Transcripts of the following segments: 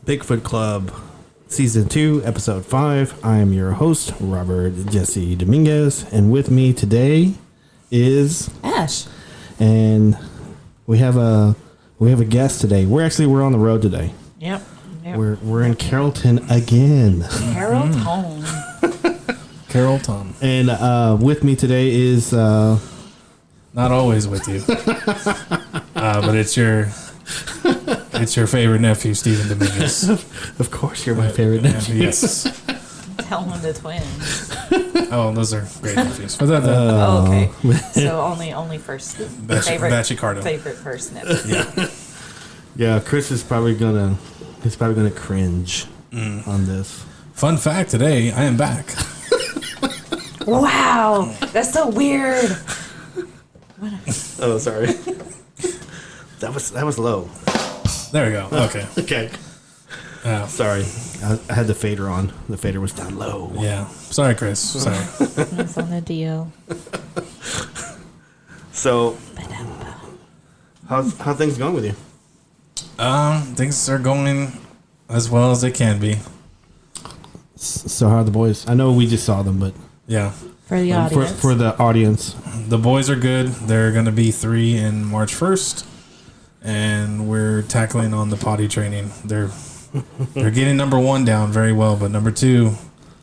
Bigfoot Club, Season 2, Episode 5. I am your host, Robert Jesse Dominguez, and with me today is Ash. And we have a guest today. We're on the road today. Yep. We're in Carrollton again. Carrollton. Carrollton. And with me today is not always with you, but it's your favorite nephew, Steven Dominguez. Of course, you're my favorite nephew. Yes. Tell them the twins. Oh, those are great nephews. But that, Oh, okay. So only first favorite first nephew. Yeah, Chris is probably gonna cringe on this. Fun fact today, I am back. Wow, that's so weird. Oh, sorry. That was low. There we go. Okay. Okay. Sorry, I had the fader on. The fader was down low. Yeah. Sorry, Chris. Sorry. That's on the deal. So, how's things going with you? Things are going as well as they can be. So how are the boys? I know we just saw them, but Yeah. For the audience. for the audience, The boys are good. They're going to be 3 in March 1st, and we're tackling on the potty training. They're getting number 1 down very well, but number 2,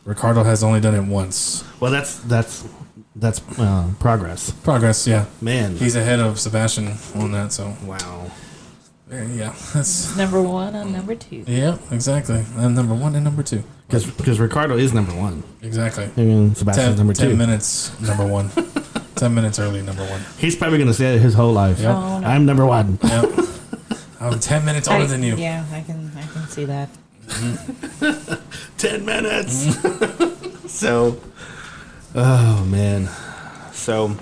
Ricardo has only done it once. well, that's progress. Progress, yeah. Man, He's ahead of Sebastian on that, so wow. yeah, that's number 1 and number 2. yeah, exactly. I'm number 1 and number 2. Because Ricardo is number 1. Exactly. I mean, Sebastian's number 2. 10 minutes, number 1. 10 minutes early, number 1. He's probably gonna say it his whole life. Yep. Oh, no. I'm number 1. Yep. I'm 10 minutes older than you. Yeah, I can see that. 10 minutes. So, oh man. So,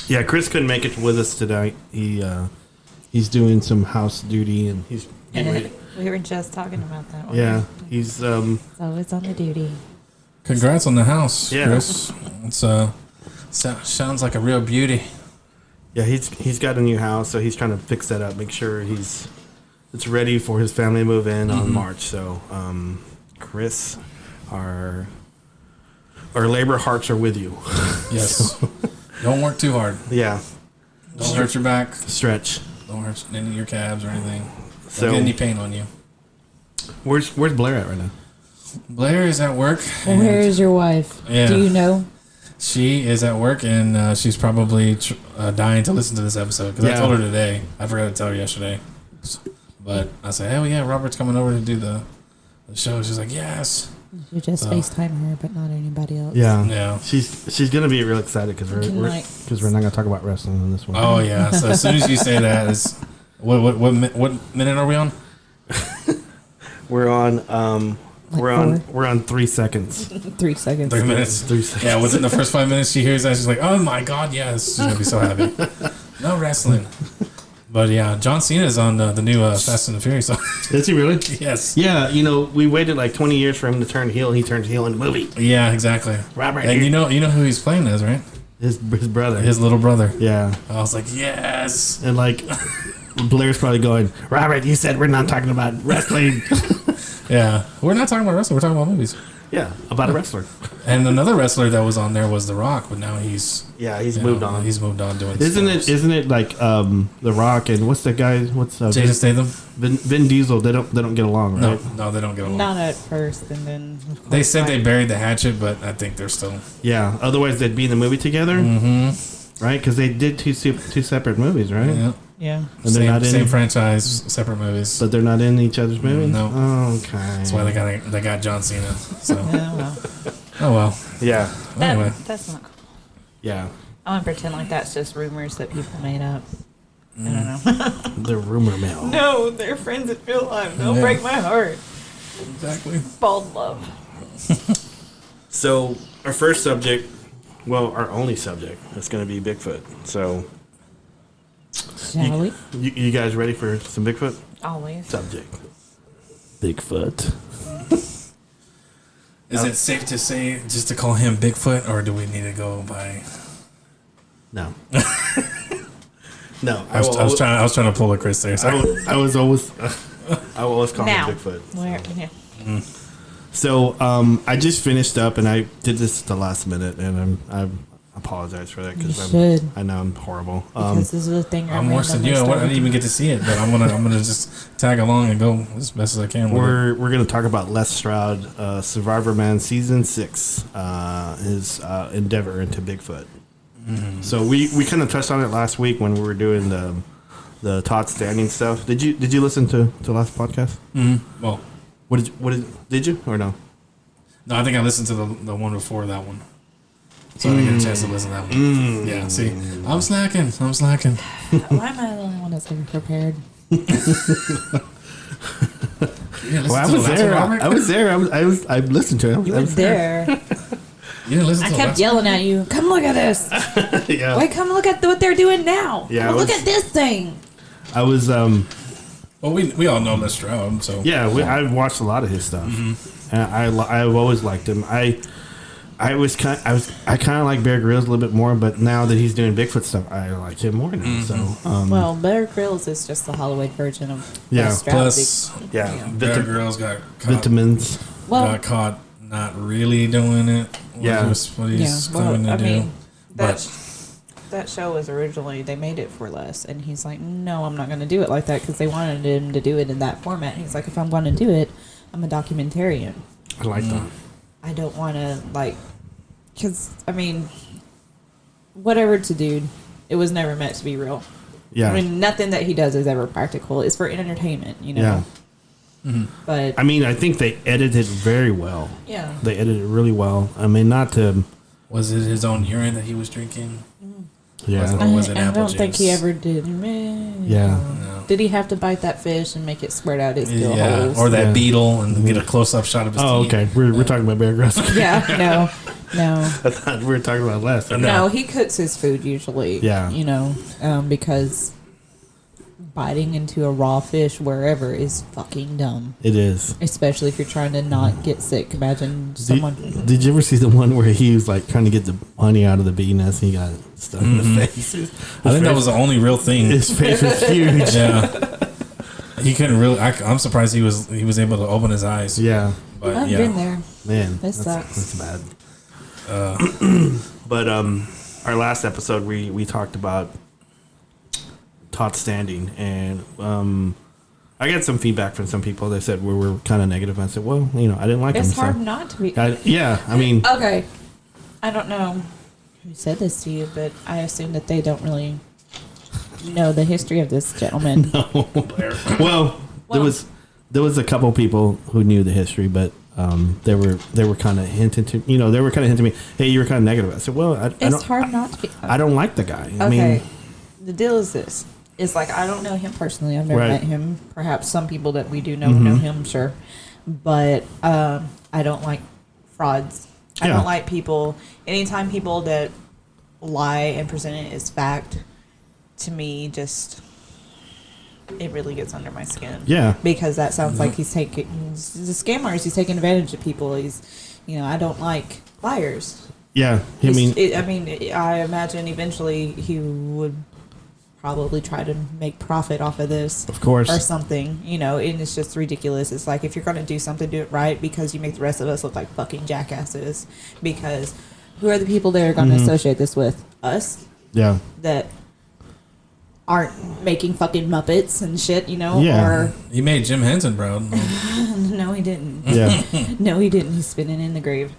yeah, Chris couldn't make it with us tonight. He's doing some house duty and he's getting ready. We were just talking about that one. Yeah, he's So it's on the duty. Congrats on the house, Yeah. Chris. It's sounds like a real beauty. yeah, he's got a new house, so he's trying to fix that up, make sure it's ready for his family to move in on March. So, Chris, our labor hearts are with you. Yes. Don't work too hard. Yeah, Don't hurt your back. stretch. Don't hurt any of your calves or anything. So, Don't get any pain on you. where's Blair at right now? Blair is at work. And where is your wife? Yeah. Do you know? She is at work, and she's probably dying to listen to this episode. Because I told her today. I forgot to tell her yesterday. But I said, oh, yeah, Robert's coming over to do the show. She's like, yes. You just FaceTime her, but not anybody else. Yeah, Yeah. She's gonna be real excited because we're not gonna talk about wrestling on this one. Oh, yeah. So as soon as you say that, it's, what minute are we on? We're on Like we're on 3 seconds. 3 seconds. 3 minutes. 3 seconds. Yeah, within the first 5 minutes, she hears that. She's like, oh, my God, yes. She's going to be so happy. No wrestling. But, yeah, John Cena's on the new Fast and the Furious. Is he really? Yes. Yeah, we waited like 20 years for him to turn heel. He turned heel in the movie. Yeah, exactly. Robert, And you know who he's playing as, right? his brother. His little brother. Yeah, I was like, yes. and like Blair's probably going, Robert, you said we're not talking about wrestling. Yeah. We're not talking about wrestling. We're talking about movies. Yeah, about a wrestler. And another wrestler that was on there was The Rock, but now he's moved on. He's moved on doing Isn't it like The Rock and what's that guy? Jason Statham? Vin Diesel? They don't get along, right? No, they don't get along. Not at first, and then They said they buried the hatchet, but I think they're still. Yeah. Otherwise, they'd be in the movie together, right? Because they did two separate movies, right? Yeah. Yeah. And they're not in same franchise, separate movies. But they're not in each other's movies. No. Oh, okay. That's why they got John Cena. So. Yeah, well. Oh well. Yeah. Anyway. That's not cool. Yeah. I want to pretend like that's just rumors that people made up. I don't know. The rumor mill. No, they're friends in real life. Don't break my heart. Exactly. Bald love. So our first subject, well, our only subject, is going to be Bigfoot. So, Shall we? you guys ready for some Bigfoot? Always. Subject. Bigfoot. Is it safe to say just to call him Bigfoot, or do we need to go by? No. No. I was trying to pull a Chris there. I will always call him Bigfoot. Where? Yeah. So I just finished up, and I did this at the last minute, and I apologize for that because I know I'm horrible. Because this is the thing. I'm worse than you. I didn't even get to see it, but I'm gonna just tag along and go as best as I can. We're gonna talk about Les Stroud, Survivorman season 6, his endeavor into Bigfoot. Mm-hmm. So we kind of touched on it last week when we were doing the Todd standing stuff. Did you listen to the last podcast? Mm-hmm. Well, did you or no? No, I think I listened to the one before that one. So I didn't get a chance to listen to that one. Yeah, see, I'm slacking. Why am I the only one that's prepared? Well, I was there. I listened to it. You were there. You didn't listen I kept yelling at you. Come look at this. Yeah. Wait, come look at what they're doing now. Yeah. Look at this thing. I was. Well, we all know Les Stroud, so yeah. I've watched a lot of his stuff, and I've always liked him. I kind of like Bear Grylls a little bit more, but now that he's doing Bigfoot stuff, I like him more now. So, well, Bear Grylls is just the Hollywood version of Les Stroud. Plus, Bear Grylls got caught, vitamins. Got caught not really doing it. What he's claiming to do. That show was originally, they made it for Les, and he's like, no, I'm not going to do it like that because they wanted him to do it in that format. He's like, if I'm going to do it, I'm a documentarian. I like that. I don't want to, because, whatever to do, it was never meant to be real. Yeah. Nothing that he does is ever practical. It's for entertainment, Yeah. Mm-hmm. But I think they edited very well. Yeah. They edited really well. Not to... Was it his own urine that he was drinking? Yeah. Or was it I apple don't juice? think he ever did. Yeah. No. Did he have to bite that fish and make it squirt out his gill holes? Or that beetle and get a close-up shot of his teeth. Okay. We're talking about Bear Grylls. Yeah, no. I thought we were talking about Les. No, he cooks his food usually. Yeah. Because biting into a raw fish wherever is fucking dumb. It is. Especially if you're trying to not get sick. Imagine someone... Did you ever see the one where he was trying to get the honey out of the bee nest and he got stuck in the face? I think that was the only real thing. His face was huge. Yeah. He couldn't really... I'm surprised he was able to open his eyes. Yeah. But, I've been there. Man. This sucks. That's bad. But our last episode, we talked about Todd standing, and I got some feedback from some people. They said we were kind of negative. I said, well, I didn't like him. It's hard not to be. Okay. I don't know who said this to you, but I assume that they don't really know the history of this gentleman. No. Well, there was a couple people who knew the history, but they were kind of hinting to me, hey, you were kind of negative. I said, well, it's hard not to be. I don't like the guy. Okay. The deal is this. It's I don't know him personally. I've never met him. Perhaps some people that we do know him, sure. But I don't like frauds. I don't like people. Anytime people that lie and present it as fact, to me, just it really gets under my skin. Yeah. Because that sounds like he's a scammer. He's taking advantage of people. I don't like liars. Yeah. I imagine eventually he would probably try to make profit off of this, of course, or something, and it's just ridiculous. It's if you're going to do something, do it right, because you make the rest of us look like fucking jackasses. Because who are the people that are going to associate this with? Us? Yeah. That aren't making fucking Muppets and shit, Yeah. Or he made Jim Henson proud. no, he didn't. Yeah. No, he didn't. He's spinning in the grave.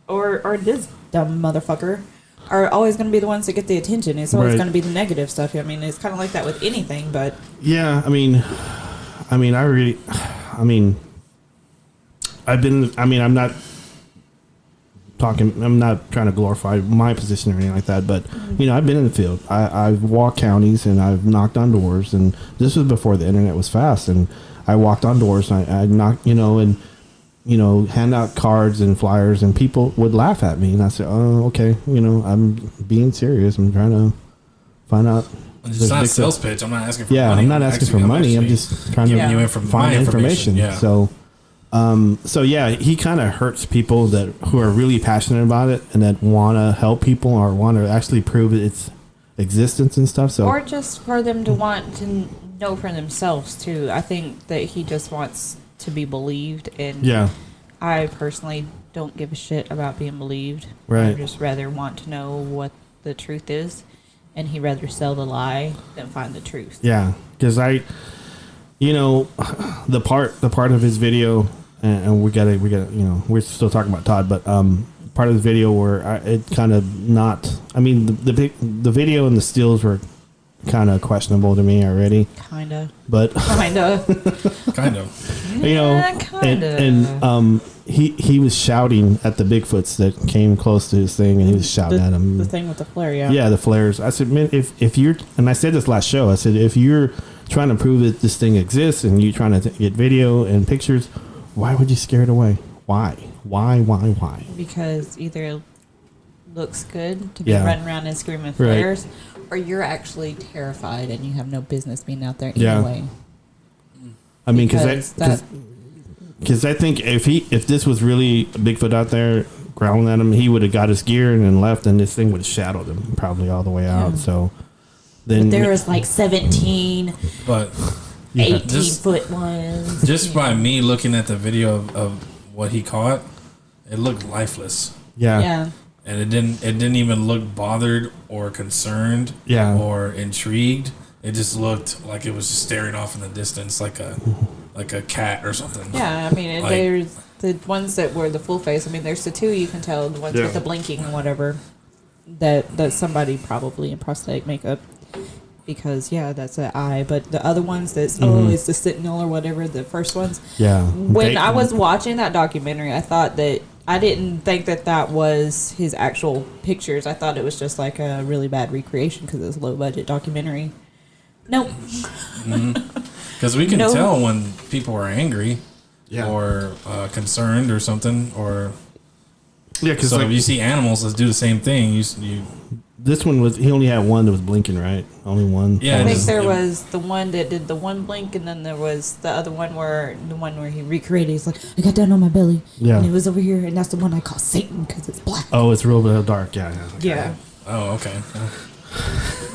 Or this dumb motherfucker are always going to be the ones that get the attention. It's always going to be the negative stuff. It's kind of like that with anything, but yeah, I'm not trying to glorify my position or anything like that, but I've been in the field. I've walked counties and I've knocked on doors, and this was before the internet was fast, and I walked on doors and I knocked, hand out cards and flyers, and people would laugh at me, and I said, oh, okay, I'm being serious. I'm trying to find out. It's not a sales pitch. I'm not asking for money. I'm not asking for money. I'm just trying to find information. Yeah. So, So yeah, he kind of hurts people who are really passionate about it and that want to help people or want to actually prove its existence and stuff. So or just for them to want to know for themselves too. I think that he just wants to be believed, and I personally don't give a shit about being believed. Right. I just rather want to know what the truth is, and he rather sell the lie than find the truth. Yeah, because the part of his video, and we gotta, we're still talking about Todd, but part of the video where it kind of not. I mean, the video and the stills were kind of questionable to me already. Kinda. But kinda. Kind of. And he was shouting at the Bigfoots that came close to his thing, and he was shouting at him. The thing with the flare, yeah. Yeah, the flares. I said, man, if you're, and I said this last show, I said, if you're trying to prove that this thing exists and you're trying to get video and pictures, why would you scare it away? Why? Because either it looks good to be running around and screaming flares, or you're actually terrified and you have no business being out there anyway. I mean, because I think if this was really a Bigfoot out there growling at him, he would have got his gear and then left, and this thing would have shadowed him probably all the way out. So then but there was like 17, but 18-foot ones. Just by me looking at the video of what he caught, it looked lifeless. Yeah. And it didn't even look bothered or concerned or intrigued. It just looked like it was just staring off in the distance like a cat or something. Yeah, I mean, there's the ones that were the full face. I mean, there's the two you can tell, the ones with the blinking and whatever, that somebody probably in prosthetic makeup, because that's an eye. But the other ones it's the Sentinel or whatever, the first ones. Yeah. When I was watching that documentary, I didn't think that was his actual pictures. I thought it was just like a really bad recreation because it was a low budget documentary. Nope. Because we can tell when people are angry or concerned or something. Or because if you see animals that do the same thing, you this one he only had one that was blinking, right? Only one. Yeah, I think there was the one that did the one blink, and then there was the other one where he recreated. He's like, I got down on my belly, and it was over here, and that's the one I call Satan because it's black. Oh, it's real dark. Yeah. Okay. Yeah. Oh, okay.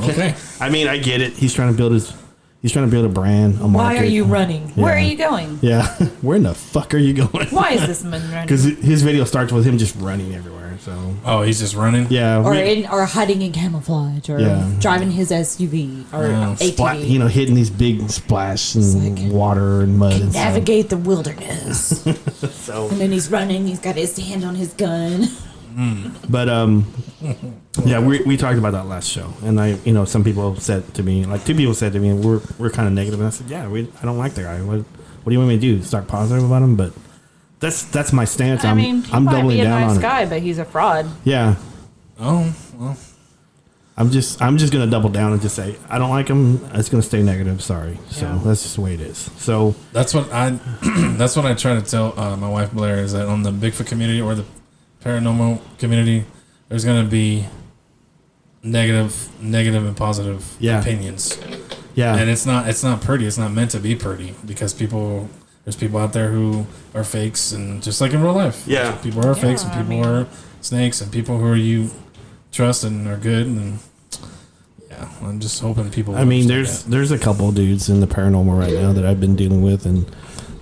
Okay. I mean, I get it. He's trying to build a brand, a market. Why are you running? Yeah. Where are you going? Yeah. Where in the fuck are you going? Why is this man running? Because his video starts with him just running everywhere. So. Oh, he's just running? Yeah. Or hiding in camouflage, or driving his SUV or ATV. Hitting these big splash and water and mud. And navigate the wilderness. So. And then he's running. He's got his hand on his gun. But we talked about that last show, and some people said to me, like 2 people said to me, we're kind of negative, and I said, I don't like the guy. What do you want me to do? Start positive about him? But that's my stance. I mean, he I'm might doubling be a down nice on guy, it. but he's a fraud. Yeah. Oh well. I'm just gonna double down and just say I don't like him. It's gonna stay negative. Sorry. So that's just the way it is. So that's what I try to tell my wife Blair, is that on the Bigfoot community or the paranormal community, there's going to be negative and positive opinions. Yeah. And it's not pretty. It's not meant to be pretty, because there's people out there who are fakes, and just like in real life. Yeah. People are fakes, and people are snakes, and people who you trust and are good, and I'm just hoping people. I mean, there's a couple of dudes in the paranormal right now that I've been dealing with, and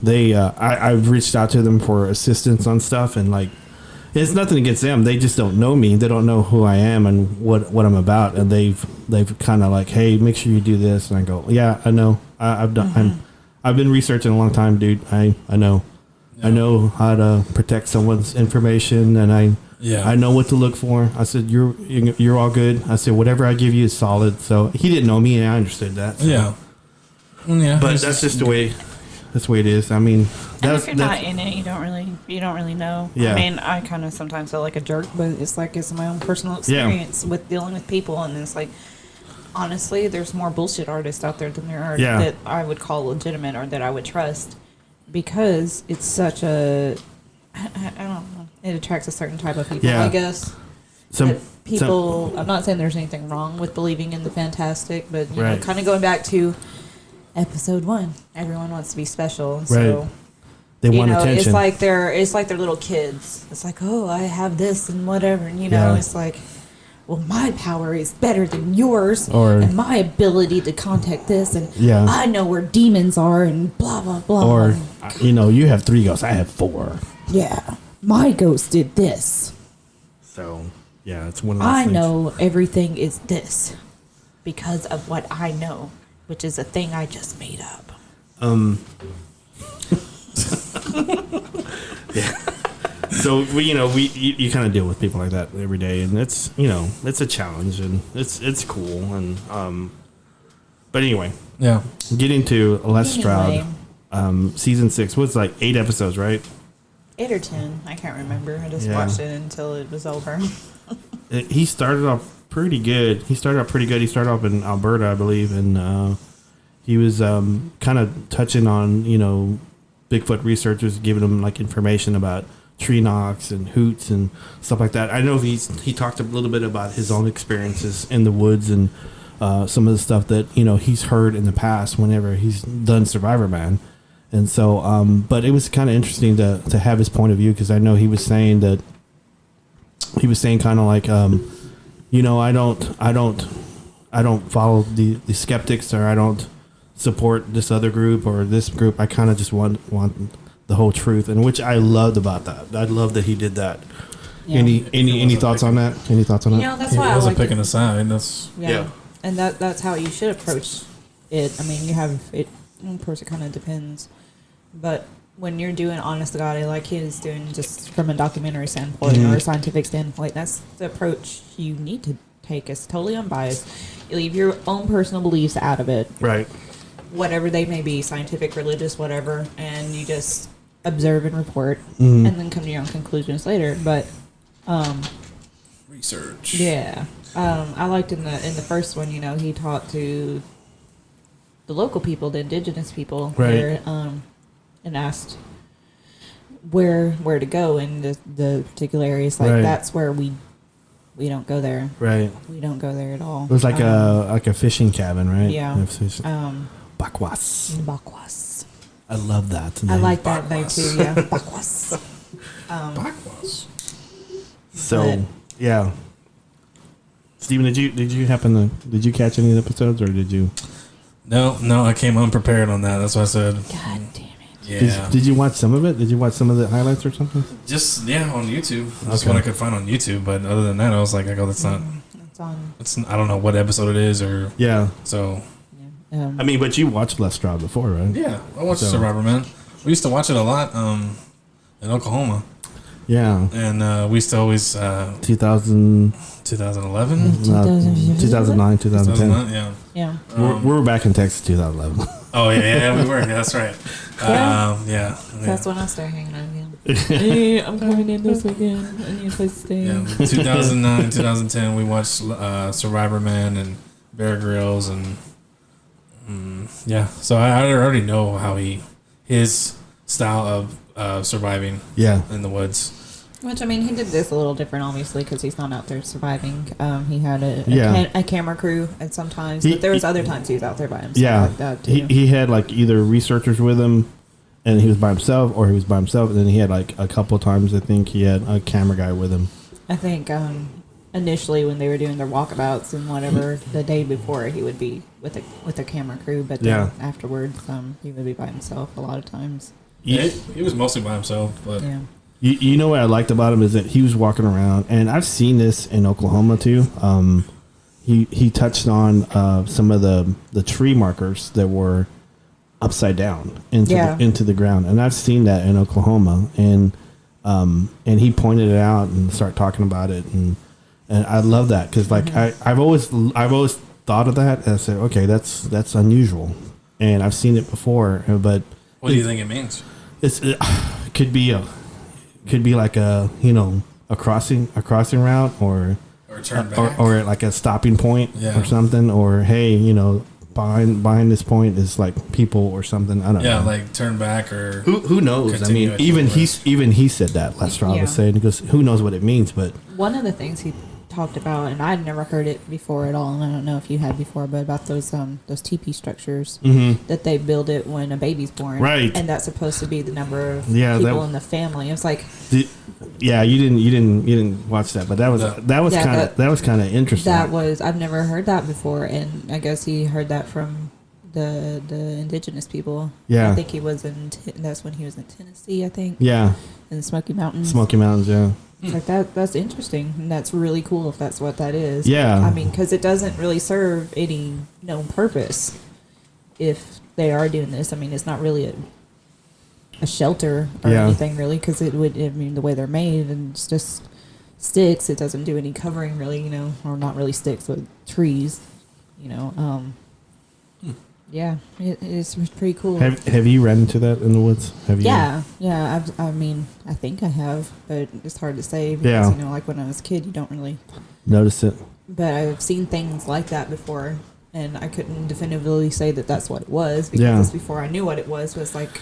they I've reached out to them for assistance on stuff, and like, it's nothing against them. They just don't know me. They don't know who I am and what I'm about. And they've kind of like, hey, make sure you do this. And I go, yeah, I know. I've done. I've been researching a long time, dude. I know. Yeah. I know how to protect someone's information, and I know what to look for. I said, you're all good. I said, whatever I give you is solid. So he didn't know me, and I understood that. So. Yeah. But that's just the way. That's the way it is. I mean, if you're not in it, you don't really know. Yeah. I mean, I kind of sometimes feel like a jerk, but it's my own personal experience with dealing with people, and it's like, honestly, there's more bullshit artists out there than there are that I would call legitimate or that I would trust, because it's such a, I don't know, it attracts a certain type of people, I guess. I'm not saying there's anything wrong with believing in the fantastic, but you know, kind of going back to episode 1, everyone wants to be special. So they want attention. It's like they're little kids. It's like, oh, I have this and whatever, and it's like, well, my power is better than yours, and my ability to contact this, and I know where demons are, and blah blah blah. Or you have 3 ghosts, I have 4. Yeah, my ghost did this. So yeah, it's one of those I things. know everything is this because of what I know, which is a thing I just made up. Yeah. So you kind of deal with people like that every day, and it's it's a challenge, and it's cool, and but anyway, getting to Les Stroud, season 6 was like 8 episodes, right? 8 or 10, I can't remember. I just watched it until it was over. He started off pretty good. He started off in Alberta, I believe, and he was kind of touching on Bigfoot researchers, giving them like information about tree knocks and hoots and stuff like that. I know he talked a little bit about his own experiences in the woods and some of the stuff that he's heard in the past whenever he's done Survivorman. And so, but it was kind of interesting to have his point of view, because I know he was saying kind of like, I don't follow the skeptics, or I don't support this other group or this group. I kind of just want the whole truth, and which I loved about that. I love that he did that. Yeah. Any thoughts on that? Any thoughts on that? That's why I wasn't picking a side. That's and that's how you should approach it. I mean, you have it. Of course, it kind of depends, but when you're doing honest to God, like he is doing, just from a documentary standpoint or a scientific standpoint, that's the approach you need to take. It's totally unbiased. You leave your own personal beliefs out of it, right? Whatever they may be, scientific, religious, whatever, and you just observe and report, and then come to your own conclusions later. But research, I liked in the first one, he talked to the local people, the indigenous people, right? There, and asked where to go in the particular areas. Like that's where we don't go there. Right. We don't go there at all. It was like a fishing cabin, right? Yeah. Bakwas. I love that. I like that name too. Yeah. Bakwas. Bakwas. So yeah. Steven, did you catch any of the episodes, or did you? No, I came unprepared on that. That's why I said. God damn it. Yeah. Did you watch some of it? Did you watch some of the highlights or something? Just on YouTube. That's what I could find on YouTube. But other than that, I was like, that's not. It's on. I don't know what episode it is, or So. Yeah. I mean, but you watched Les Stroud before, right? Yeah, I watched Survivorman. We used to watch it a lot in Oklahoma. Yeah. And we used to always 2011, 2009, 2010. Yeah. We were back in Texas 2011. Oh yeah, we were. Yeah, that's right. That's when I started hanging out again. Hey, I'm coming in this weekend. I need a place to stay. Yeah, 2009, 2010, we watched Survivorman and Bear Grylls, and so I already know how his style of surviving in the woods. Which, I mean, he did this a little different, obviously, because he's not out there surviving. He had a camera crew at some times, but there was other times he was out there by himself. Yeah, like that too. He had like either researchers with him, and he was by himself, or he was by himself, and then he had like a couple of times, I think he had a camera guy with him. I think initially when they were doing their walkabouts and whatever, the day before he would be with a camera crew, but then afterwards he would be by himself a lot of times. He was mostly by himself, but yeah. You know what I liked about him is that he was walking around, and I've seen this in Oklahoma too. He touched on some of the tree markers that were upside down into the ground, and I've seen that in Oklahoma, and he pointed it out and started talking about it, and I love that, because like I've always thought of that and I said, okay, that's unusual, and I've seen it before, but what do you think it means? It could be like a crossing route, or turn back, or like a stopping point or something, or hey, behind this point is like people or something. I don't know. Yeah, like turn back, or who knows? I mean, even he said that. Les Stroud was saying, he goes, who knows what it means? But one of the things he talked about, and I'd never heard it before at all, and I don't know if you had before, but about those teepee structures that they build it when a baby's born, right? And that's supposed to be the number of people in the family. It was like, you didn't watch that, but that was kind of interesting. I've never heard that before, and I guess he heard that from the indigenous people. Yeah, I think he was that's when he was in Tennessee, I think. Yeah, in the Smoky Mountains. Yeah. It's like that's interesting, and that's really cool if that's what that is. Yeah, I mean, because it doesn't really serve any known purpose if they are doing this. I mean, it's not really a shelter or anything really, because it would. I mean, the way they're made, and it's just sticks. It doesn't do any covering really, or not really sticks, but trees. Yeah, it's pretty cool. Have you run into that in the woods? Have you? Yeah. I mean, I think I have, but it's hard to say because like when I was a kid, you don't really notice it. But I've seen things like that before, and I couldn't definitively say that that's what it was because before I knew what it was like.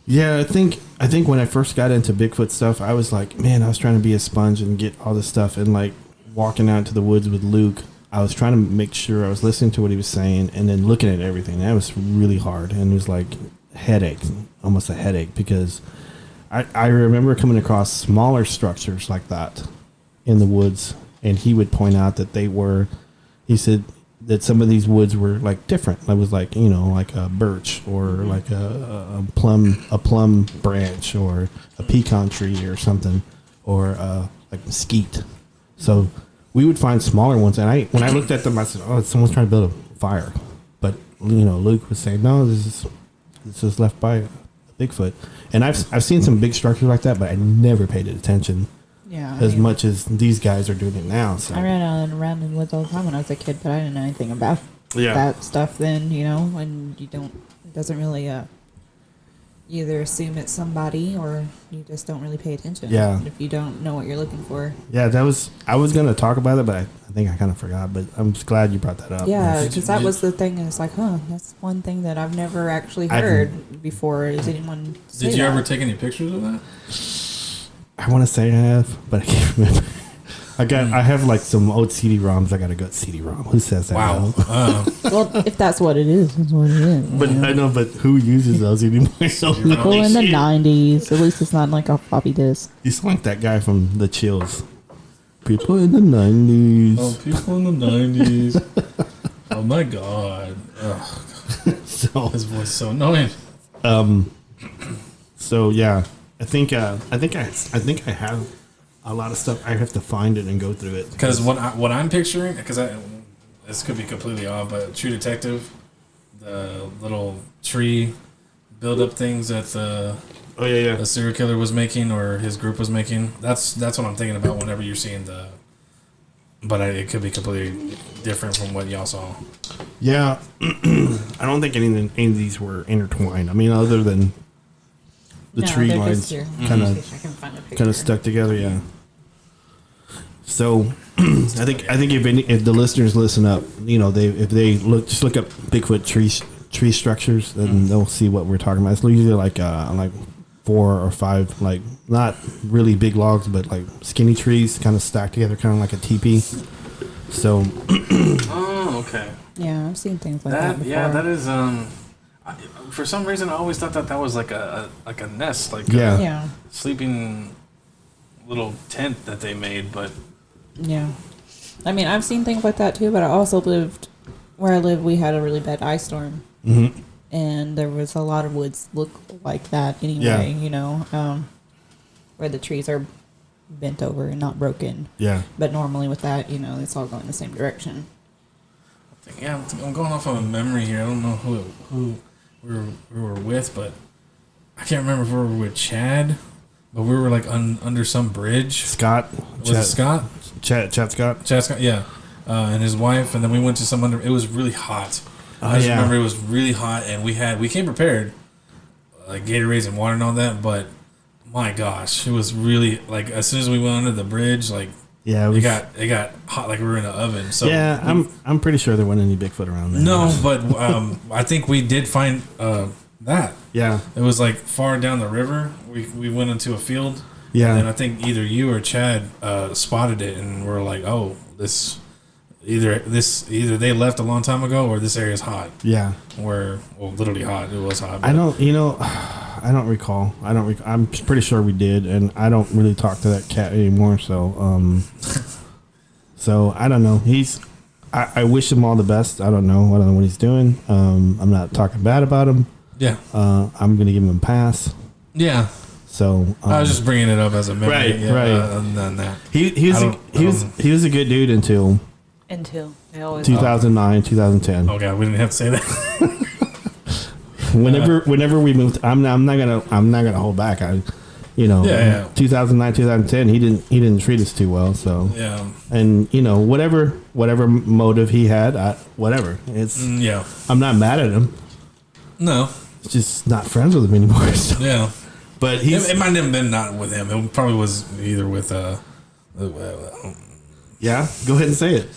Yeah, I think when I first got into Bigfoot stuff, I was like, man, I was trying to be a sponge and get all this stuff, and like walking out into the woods with Luke. I was trying to make sure I was listening to what he was saying and then looking at everything. That was really hard, and it was like almost a headache, because I remember coming across smaller structures like that in the woods, and he would point out that he said that some of these woods were like different. It was like, like a birch or like a plum branch or a pecan tree or something, or like mesquite. So we would find smaller ones, and when I looked at them, I said, "Oh, someone's trying to build a fire." But Luke was saying, "No, this is left by a Bigfoot." And I've seen some big structures like that, but I never paid attention as much as these guys are doing it now. So I ran around in the woods all the time when I was a kid, but I didn't know anything about that stuff then. And you don't, it doesn't really you either assume it's somebody or you just don't really pay attention. Yeah. If you don't know what you're looking for. Yeah, I was going to talk about it, but I think I kind of forgot. But I'm just glad you brought that up. Yeah, because that was the thing. And it's like, that's one thing that I've never actually heard before. Is anyone say Did you that? ever take any pictures of that? I want to say I have, but I can't remember. I have like some old CD-ROMs. I got a good CD-ROM. Who says that? Wow. Well, if that's what it is, that's what it is. But I know, but who uses those anymore? People in the 90s. At least it's not like a floppy disk. You sound like that guy from The Chills. People in the 90s. Oh, people in the 90s. Oh my God. So his voice is so annoying. So yeah, I think I have a lot of stuff. I have to find it and go through it. Because what I'm picturing, this could be completely off, but True Detective, the little tree build-up things that the serial killer was making or his group was making. That's what I'm thinking about whenever you're seeing but it could be completely different from what y'all saw. Yeah, I don't think any of these were intertwined. I mean, other than the tree lines kind of stuck together. Yeah. So I think if the listeners listen up, if they look up Bigfoot tree structures, then they'll see what we're talking about. It's usually like 4 or 5, like not really big logs, but like skinny trees kind of stacked together, kind of like a teepee. So. Oh, okay. Yeah, I've seen things like that before. Yeah, that is. For some reason, I always thought that was like a nest, like a sleeping little tent that they made, but. Yeah. I mean, I've seen things like that too, but I also where I live, we had a really bad ice storm. Mm-hmm. And there was a lot of woods look like that anyway, where the trees are bent over and not broken. Yeah. But normally with that, it's all going the same direction. I'm going off of a memory here. I don't know who we were with, but I can't remember if we were with Chad, but we were like under some bridge. Scott. Was it Scott? Chad Scott. Chad Scott, yeah. And his wife, and then we went to it was really hot. I just remember it was really hot, and we came prepared, like Gatorades and water and all that, but my gosh, it was really, like, as soon as we went under the bridge, like, it got hot like we were in an oven. So yeah, I'm pretty sure there wasn't any Bigfoot around there. No, but I think we did find that. Yeah. It was like far down the river. We went into a field, Yeah. And I think either you or Chad spotted it, and we're like, "Oh, either they left a long time ago, or this area is hot." Yeah. Literally hot. It was hot. I don't. I don't recall. I'm pretty sure we did, and I don't really talk to that cat anymore. So, so I don't know. I wish him all the best. I don't know. I don't know what he's doing. I'm not talking bad about him. Yeah. I'm gonna give him a pass. Yeah. So I was just bringing it up as a memory. Right. Yeah, Right. Other than that, he was a good dude until they always 2009, 2010. oh god, we didn't have to say that. Whenever we moved, I'm not gonna hold back. 2009, 2010, he didn't treat us too well. So Yeah. and whatever motive he had, whatever. I'm not mad at him. No. It's just not friends with him anymore. So. Yeah. But it might have been not with him. It probably was either with yeah. Go ahead and say it.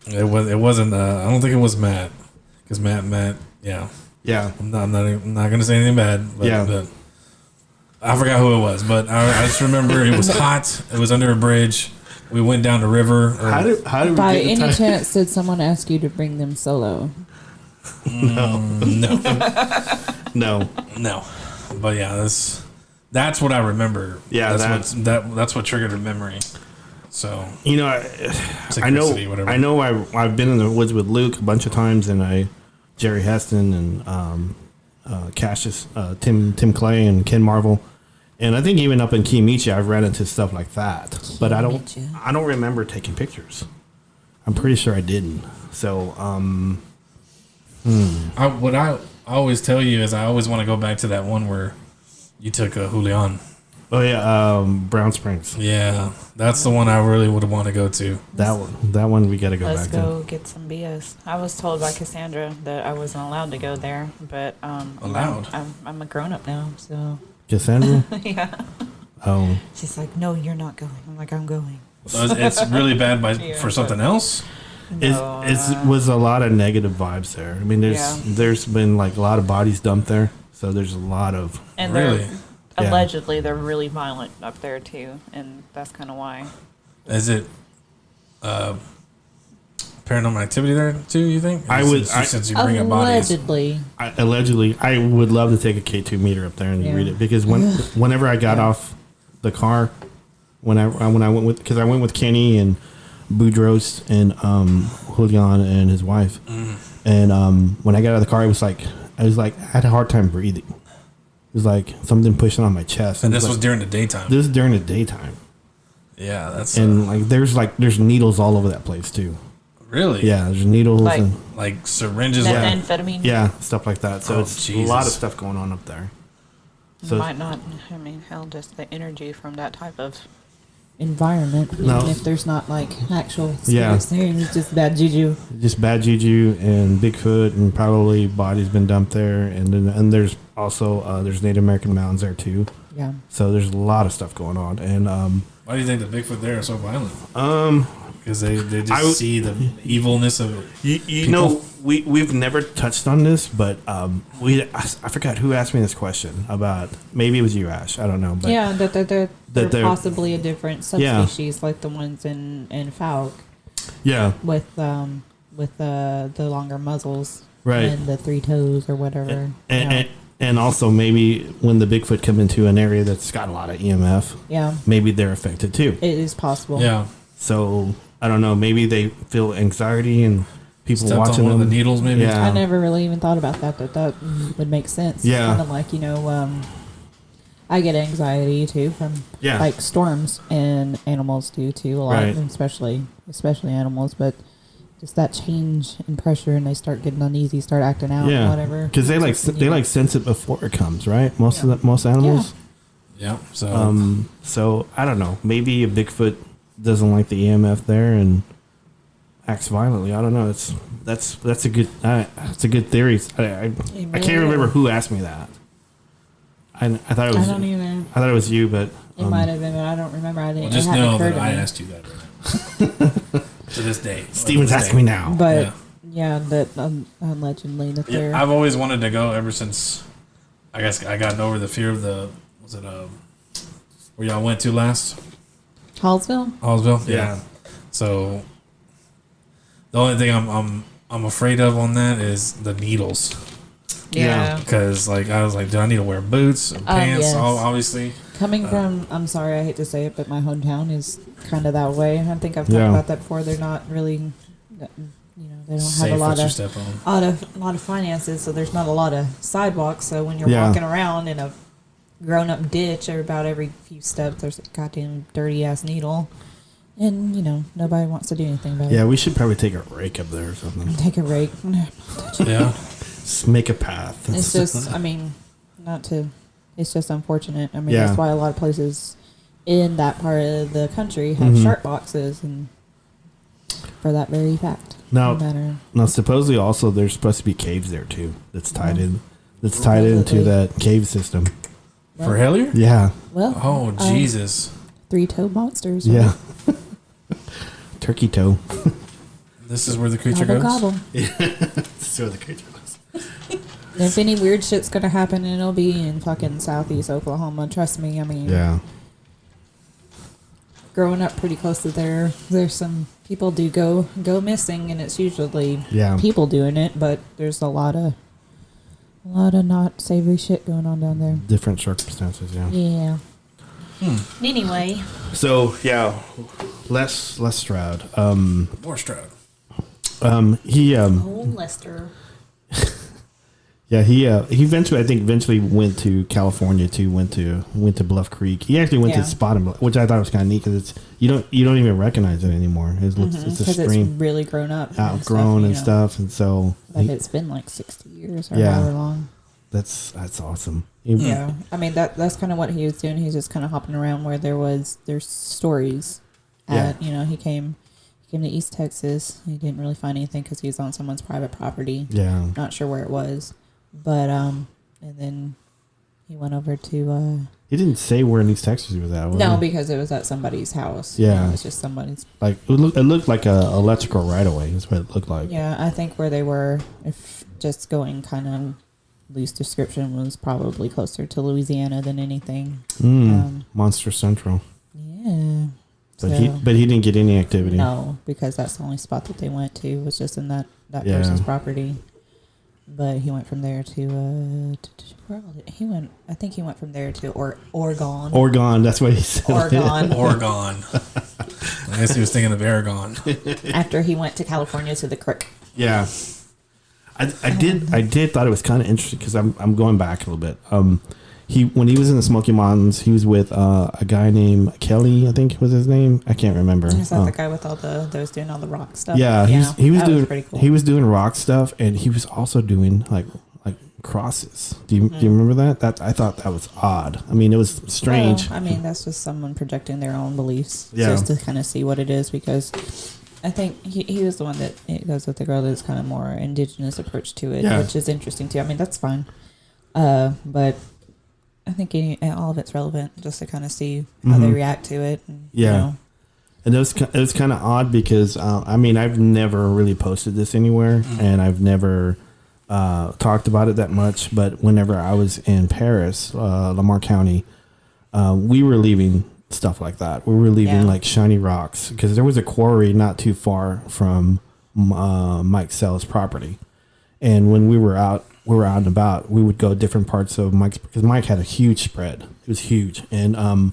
It wasn't. I don't think it was Matt, because Matt. Yeah. Yeah. I'm not gonna say anything bad. But I forgot who it was, but I just remember it was hot. It was under a bridge. We went down the river. How did we By get the any time? chance, did someone ask you to bring them solo? No. No. No. But yeah, that's what I remember. Yeah, that's what triggered a memory. So I know I've been in the woods with Luke a bunch of times, and Jerry Heston and Cassius, Tim Clay and Ken Marvel, and I think even up in Kiamichi I've ran into stuff like that. But I don't remember taking pictures. I'm pretty sure I didn't. So what I always tell you is I always want to go back to that one where you took a Julian. Oh yeah, Brown Springs. Yeah, that's the one I really would want to go to. That one we got to go Let's back go to. get some BS. I was told by Cassandra that I wasn't allowed to go there, but Allowed? I'm a grown up now, so Cassandra? yeah. Oh. She's like, no, you're not going. I'm like, I'm going. So it's really bad for something else. No, It was a lot of negative vibes there. I mean, there's been like a lot of bodies dumped there, so there's a lot of and really. Allegedly, they're really violent up there too, and that's kind of why. Is it paranormal activity there too? You think? Since you bring up bodies. Allegedly. I would love to take a K2 meter up there and read it, because whenever I got off the car, when I went with Kenny and Boudros and Julian and his wife, and when I got out of the car, I was like I had a hard time breathing. It was like something pushing on my chest. And this was during the daytime. This is during the daytime. Yeah, that's and there's needles all over that place too. Really? Yeah, there's needles like syringes, methamphetamine. Yeah, stuff like that. So it's Jesus. a lot of stuff going on up there. So might not. I mean, hell, just the energy from that type of environment. No. Even if there's not like actual spirits there, it's just bad juju. Just bad juju and Bigfoot, and probably bodies been dumped there, and there's also there's Native American mountains there too. Yeah. So there's a lot of stuff going on, and why do you think the Bigfoot there are so violent? Because they just see the evilness of it. You know, we've never touched on this, but I forgot who asked me this question about. Maybe it was you, Ash. I don't know. But yeah, that they're possibly a different subspecies, like the ones in Falk. Yeah. With the longer muzzles, right, and the 3 toes or whatever. And also maybe when the Bigfoot come into an area that's got a lot of EMF, maybe they're affected too. It is possible. Yeah. So I don't know. Maybe they feel anxiety and people Stepped watching on one them. of the needles. Maybe. Yeah. I never really even thought about that. That would make sense. Yeah. Kind of like I get anxiety too from like storms, and animals do too a lot, and especially animals, but. Just that change in pressure, and they start getting uneasy, start acting out, whatever. Because they like sense it before it comes, right? Most animals. Yeah. So I don't know. Maybe a Bigfoot doesn't like the EMF there and acts violently. I don't know. That's a good theory. I can't remember who asked me that. I thought it was. I don't either. I thought it was you, but it might have been, but I don't remember. I didn't. Well, just know that I asked you that. To this day, Steven's asking me now. But that allegedly that they're. I've always wanted to go ever since. I guess I gotten over the fear of where y'all went to last? Hallsville. Yeah. So the only thing I'm afraid of on that is the needles. Yeah. Because like I was like, do I need to wear boots and pants? Yes. Obviously. Coming from, I'm sorry, I hate to say it, but my hometown is kind of that way. I think I've talked about that before. They're not really, they don't Safe have a what lot you of step on. a lot of finances, so there's not a lot of sidewalks. So when you're walking around in a grown-up ditch, about every few steps, there's a goddamn dirty-ass needle. And, nobody wants to do anything about it. Yeah, we should probably take a rake up there or something. Take a rake. Yeah. Just make a path. It's just, it's just unfortunate. That's why a lot of places in that part of the country have shark boxes, and for that very fact. Now, supposedly also there's supposed to be caves there too. That's tied in. That's tied into that cave system. Well, for Hellier? Yeah. Well. Oh Jesus. 3-toed monsters. Right? Yeah. Turkey toe. This is where the creature gobble, goes. Gobble. This is where the creature goes. If any weird shit's gonna happen, it'll be in fucking southeast Oklahoma. Trust me. Yeah. Growing up pretty close to there's some people do go missing, and it's usually people doing it, but there's a lot of not savory shit going on down there. Different circumstances, yeah. Yeah. Anyway. So Les Stroud. More Stroud. He Lester. Yeah, he eventually went to California too. Went to Bluff Creek. He actually went to Spot and Bluff, which I thought was kind of neat because you don't even recognize it anymore. It's a stream. It's really grown up, outgrown and stuff, and so it's been like 60 years or however long. That's awesome. Yeah, that's kind of what he was doing. He's just kind of hopping around where there's stories. He came to East Texas. He didn't really find anything because he was on someone's private property. Yeah, not sure where it was. But and then he went over to. He didn't say where in East Texas he was at. No, because it was at somebody's house. Yeah, it was just somebody's. Like it looked like a electrical right away. That's what it looked like. Yeah, I think where they were, if just going kind of loose description, was probably closer to Louisiana than anything. Monster Central. Yeah. But he didn't get any activity. No, because that's the only spot that they went to was just in that person's property. But he went from there to where he went. I think he went from there to Oregon. Oregon, that's what he said. Oregon. I guess he was thinking of Aragon. After he went to California to the Crook. Yeah, I did thought it was kind of interesting because I'm going back a little bit. When he was in the Smoky Mountains, he was with a guy named Kelly, I think was his name. I can't remember. Is that the guy with all that was doing all the rock stuff? Yeah, he was doing pretty cool. He was doing rock stuff, and he was also doing like crosses. Do you remember that? That I thought that was odd. It was strange. Well, that's just someone projecting their own beliefs, just to kind of see what it is. Because I think he was the one that it goes with the girl that's kind of more indigenous approach to it, which is interesting too. That's fine, but. I think all of it's relevant just to kind of see how they react to it. And, and it was kind of odd because I've never really posted this anywhere, and I've never talked about it that much. But whenever I was in Paris, Lamar County, we were leaving stuff like that. We were leaving like shiny rocks because there was a quarry not too far from Mike Sell's property, and when we were out and about, we would go different parts of Mike's, because Mike had a huge spread. It was huge. And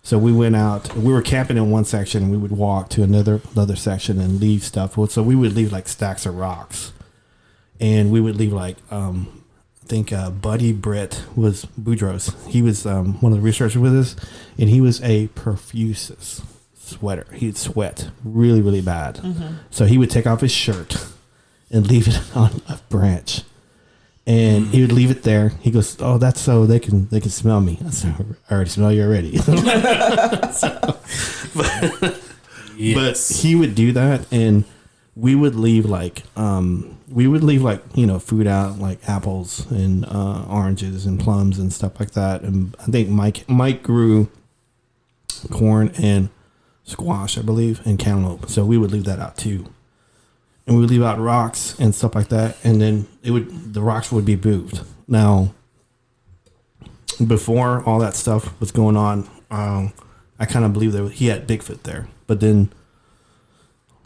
so we went out, we were camping in one section, and we would walk to another section and leave stuff. So we would leave like stacks of rocks. And we would leave like, I think Buddy Britt was Boudreaux's. He was one of the researchers with us, and he was a profuse sweater. He'd sweat really, really bad. So he would take off his shirt and leave it on a branch. And he would leave it there. He goes, "Oh, that's so they can smell me." I said, "I already smell you already." But he would do that, and we would leave like food out, like apples and oranges and plums and stuff like that. And I think Mike grew corn and squash, I believe, and cantaloupe. So we would leave that out too. And we would leave out rocks and stuff like that, and then the rocks would be moved. Now, before all that stuff was going on, I kind of believe that he had Bigfoot there. But then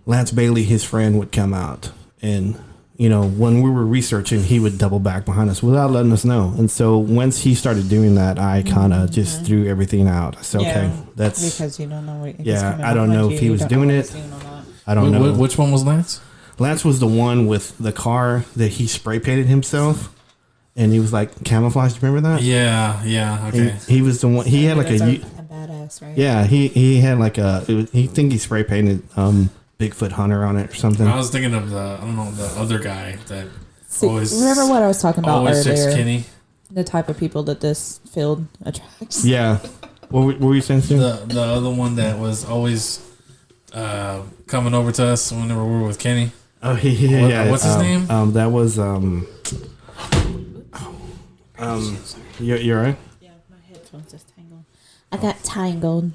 Lance Bailey, his friend, would come out, and when we were researching, he would double back behind us without letting us know. And so once he started doing that, I kind of just threw everything out. I said, okay, that's because you don't know what. I don't know if he was doing it. I don't know. Which one was Lance? Lance was the one with the car that he spray painted himself, and he was like camouflage. Do you remember that? Yeah. Okay. And he was the one. He had like a badass, right? Yeah, he had like he spray painted Bigfoot Hunter on it or something. I was thinking of the other guy that always. Remember what I was talking about always earlier? Kenny. The type of people that this field attracts. Yeah. What were you saying, Stu? The other one that was always coming over to us whenever we were with Kenny. Oh, yeah. What's his name? That was you're right. Yeah, my headphones just tangled. I got tangled.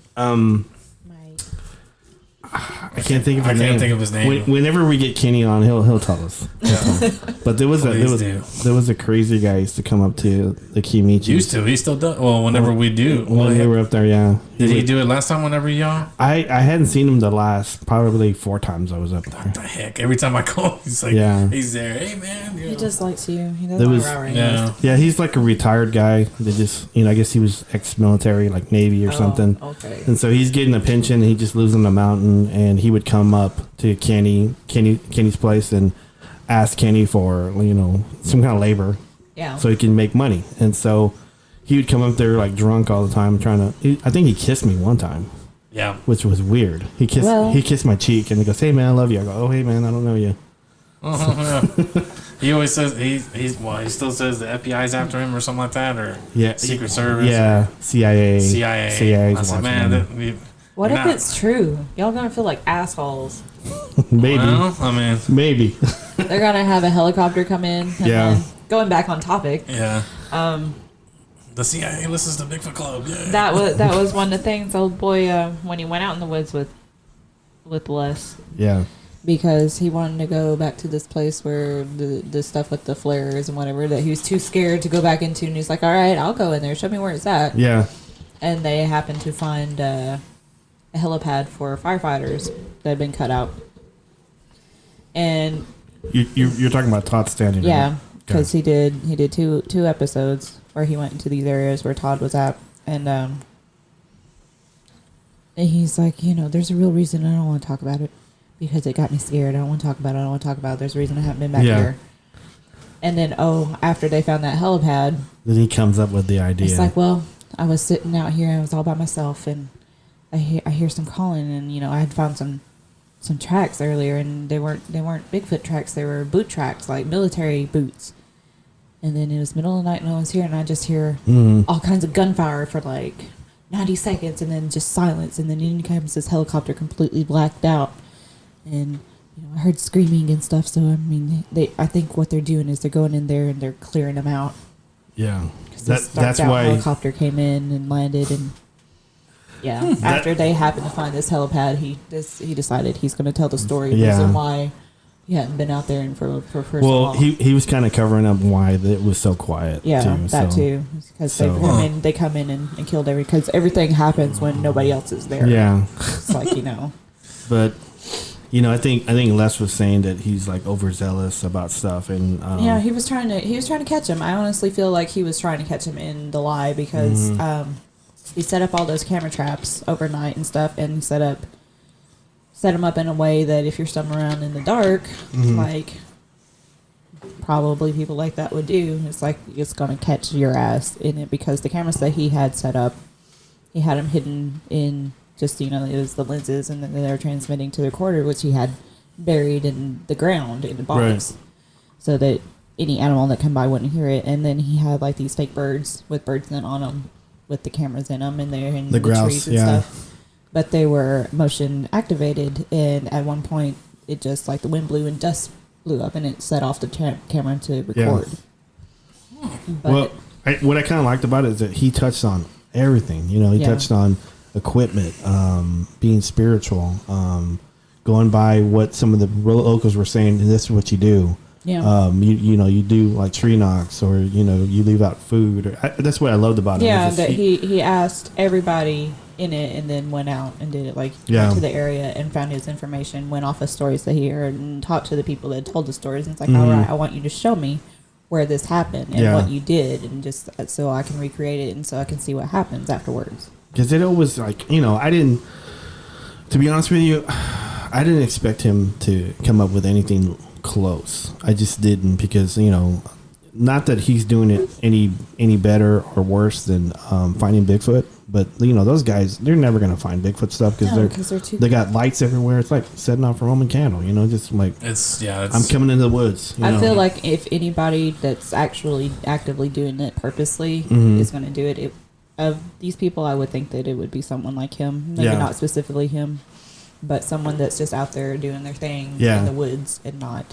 I can't think of his name. I can't think of his name. Whenever we get Kenny on, he'll tell us. Yeah. But there was a crazy guy used to come up to the Kimichi. Used to. He still does. Well, whenever we do. When we were up there, yeah. Did he do it last time whenever y'all? I hadn't seen him the last probably 4 times I was up there. What the heck? Every time I call, he's like, he's there. Hey, man. He just likes you. He doesn't like Yeah, he's like a retired guy. They just, I guess he was ex-military, like Navy or something. Okay. And so he's getting a pension. He just lives in the mountain, and he would come up to Kenny's place and ask Kenny for, some kind of labor. Yeah. So he can make money. And so he would come up there like drunk all the time I think he kissed me one time. Yeah. Which was weird. He kissed my cheek and he goes, "Hey man, I love you." I go, "Oh hey man, I don't know you." He always says he still says the FBI's after him or something like that, or Secret Service. Yeah. CIA. I said, man, what if it's true? Y'all gonna feel like assholes. Maybe. Well, I mean, maybe. They're gonna have a helicopter come in. And then, going back on topic. Yeah. The CIA listens to Bigfoot Club. Yeah. That was one of the things. Old boy, when he went out in the woods with Les. Yeah. Because he wanted to go back to this place where the stuff with the flares and whatever that he was too scared to go back into, and he's like, "All right, I'll go in there. Show me where it's at." Yeah. And they happened to find a helipad for firefighters that had been cut out. And you're talking about Todd Standing. Yeah, because he did two episodes where he went into these areas where Todd was at, and he's like, there's a real reason I don't want to talk about it because it got me scared. I don't want to talk about it. There's a reason I haven't been back here. And then after they found that helipad, then he comes up with the idea. It's like, well, I was sitting out here and I was all by myself, and I hear some calling, and I had found some tracks earlier, and they weren't Bigfoot tracks, they were boot tracks, like military boots. And then it was middle of the night, no one's here, and I just hear all kinds of gunfire for like 90 seconds, and then just silence, and then in comes this helicopter completely blacked out, and I heard screaming and stuff. So I mean, I think what they're doing is they're going in there and they're clearing them out. Yeah, that's why helicopter came in and landed, and after they happened to find this helipad, he decided he's going to tell the story reason why he hadn't been out there for so long. He was kind of covering up why it was so quiet. Yeah, too, because they come in and killed because everything happens when nobody else is there. Yeah, it's like but. I think Les was saying that he's like overzealous about stuff, and he was trying to catch him. I honestly feel like he was trying to catch him in the lie because he set up all those camera traps overnight and stuff, and set them up in a way that if you're stumbling around in the dark, like probably people like that would do, it's like it's gonna catch your ass in it because the cameras that he had set up, he had them hidden in. Just, it was the lenses, and then they were transmitting to the recorder, which he had buried in the ground in the box, so that any animal that come by wouldn't hear it. And then he had like these fake birds with birds in on them, with the cameras in them, and they're in the trees and stuff. But they were motion activated, and at one point, it just like the wind blew and dust blew up, and it set off the camera to record. Yeah. What I kind of liked about it is that he touched on everything. He touched on equipment, being spiritual, going by what some of the locals were saying. This is what you do. Yeah. You do like tree knocks, or you leave out food. That's what I loved about it. Yeah, that he asked everybody in it, and then went out and did it. Like went to the area and found his information, went off of stories that he heard, and talked to the people that told the stories. And it's like, all right, I want you to show me where this happened and what you did, and just so I can recreate it and so I can see what happens afterwards. Because it was like, I didn't. To be honest with you, I didn't expect him to come up with anything close. I just didn't, because not that he's doing it any better or worse than finding Bigfoot, but those guys, they're never gonna find Bigfoot stuff because they got lights everywhere. It's like setting off a Roman candle, just like I'm coming into the woods. I feel like if anybody that's actually actively doing it purposely is gonna do it, of these people, I would think that it would be someone like him. Maybe not specifically him, but someone that's just out there doing their thing in the woods and not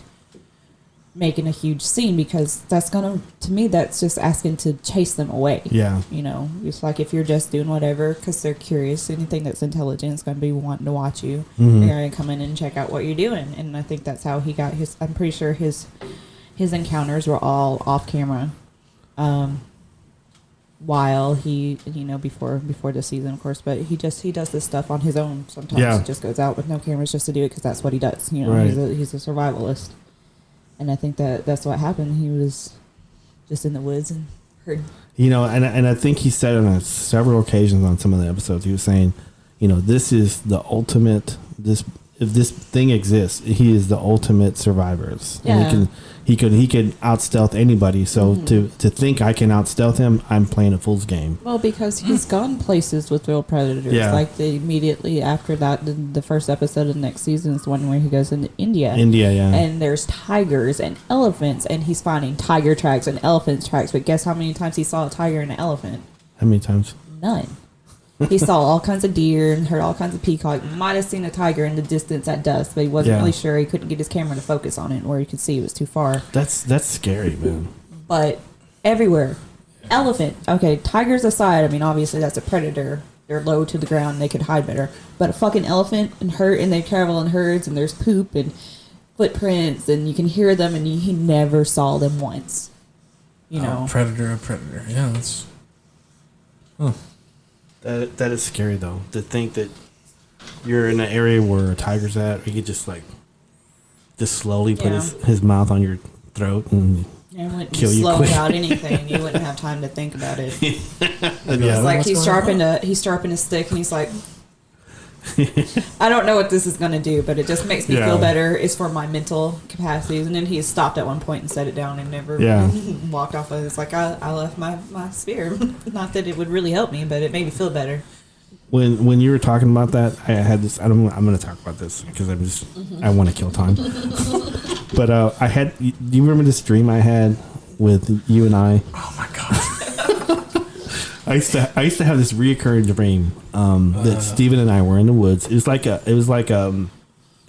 making a huge scene, because to me that's just asking to chase them away. It's like if you're just doing whatever because they're curious, anything that's intelligent is going to be wanting to watch you. They're going to come in and check out what you're doing, and I think that's how he got his. I'm pretty sure his encounters were all off camera, while he before the season, of course, but he does this stuff on his own sometimes. He just goes out with no cameras just to do it because that's what he does. He's a survivalist. And I think that's what happened. He was just in the woods and heard. And I think he said on several occasions on some of the episodes, he was saying, this is the ultimate. If this thing exists, he is the ultimate survivors. Yeah. And he could out stealth anybody. So to think I out stealth him, I'm playing a fool's game. Well, because he's gone places with real predators. Yeah. Like immediately after that, the first episode of the next season is the one where he goes into India. And there's tigers and elephants, and he's finding tiger tracks and elephant tracks. But guess how many times he saw a tiger and an elephant? How many times? None. He saw all kinds of deer and heard all kinds of peacock. Might have seen a tiger in the distance at dusk, but he wasn't really sure. He couldn't get his camera to focus on it, where he could see it was too far. That's scary, man. But everywhere. Elephant. Okay, tigers aside, I mean, obviously that's a predator. They're low to the ground and they could hide better. But a fucking elephant and they travel in herds, and there's poop and footprints, and you can hear them, and he never saw them once. A predator. Yeah, that's... Huh. That is scary, though, to think that you're in an area where a tiger's at, or he could just slowly put his mouth on your throat and kill you quick. Slow out anything. You wouldn't have time to think about it. It's like he's sharpened a stick, and he's like, I don't know what this is going to do, but it just makes me feel better. It's for my mental capacities. And then he stopped at one point and set it down and never walked off of it. It's like I left my spear. Not that it would really help me, but it made me feel better. When you were talking about that, I had this. I'm going to talk about this because I want to kill time. But I had. Do you remember this dream I had with you and I? Oh my god. I used to have this reoccurring dream that Steven and I were in the woods. It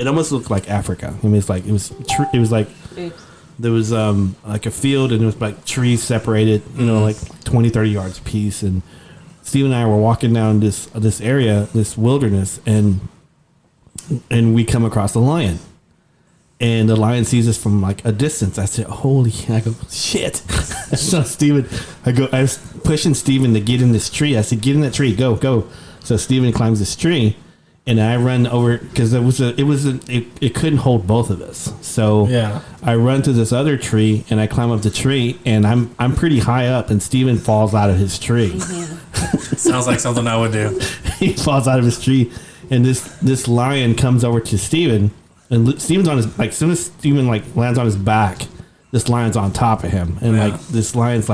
almost looked like Africa. I mean, there was like a field, and it was like trees separated, like 20, 30 yards a piece. And Steven and I were walking down this area, this wilderness, and we come across a lion. And the lion sees us from like a distance. I said, I go, shit. So Steven, I was pushing Steven to get in this tree. I said, get in that tree, go. So Steven climbs this tree, and I run over, because it couldn't hold both of us. So I run to this other tree, and I climb up the tree, and I'm pretty high up, and Steven falls out of his tree. Sounds like something I would do. He falls out of his tree, and this lion comes over to Steven. And Steven's on his, as soon as Steven lands on his back, this lion's on top of him, and this lion's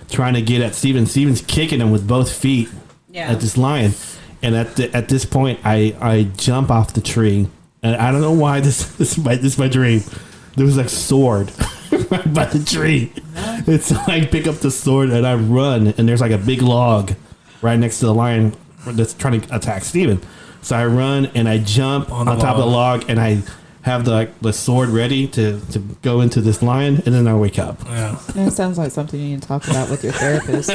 trying to get at Steven. Steven's kicking him with both feet at this lion, and at this point, I jump off the tree, and I don't know why this is my dream. There was a sword right by the tree, and so I pick up the sword and I run, and there's a big log right next to the lion that's trying to attack Steven. So I run and I jump on top of the log, and I have the sword ready to go into this lion, and then I wake up. Yeah. It sounds like something you need to talk about with your therapist.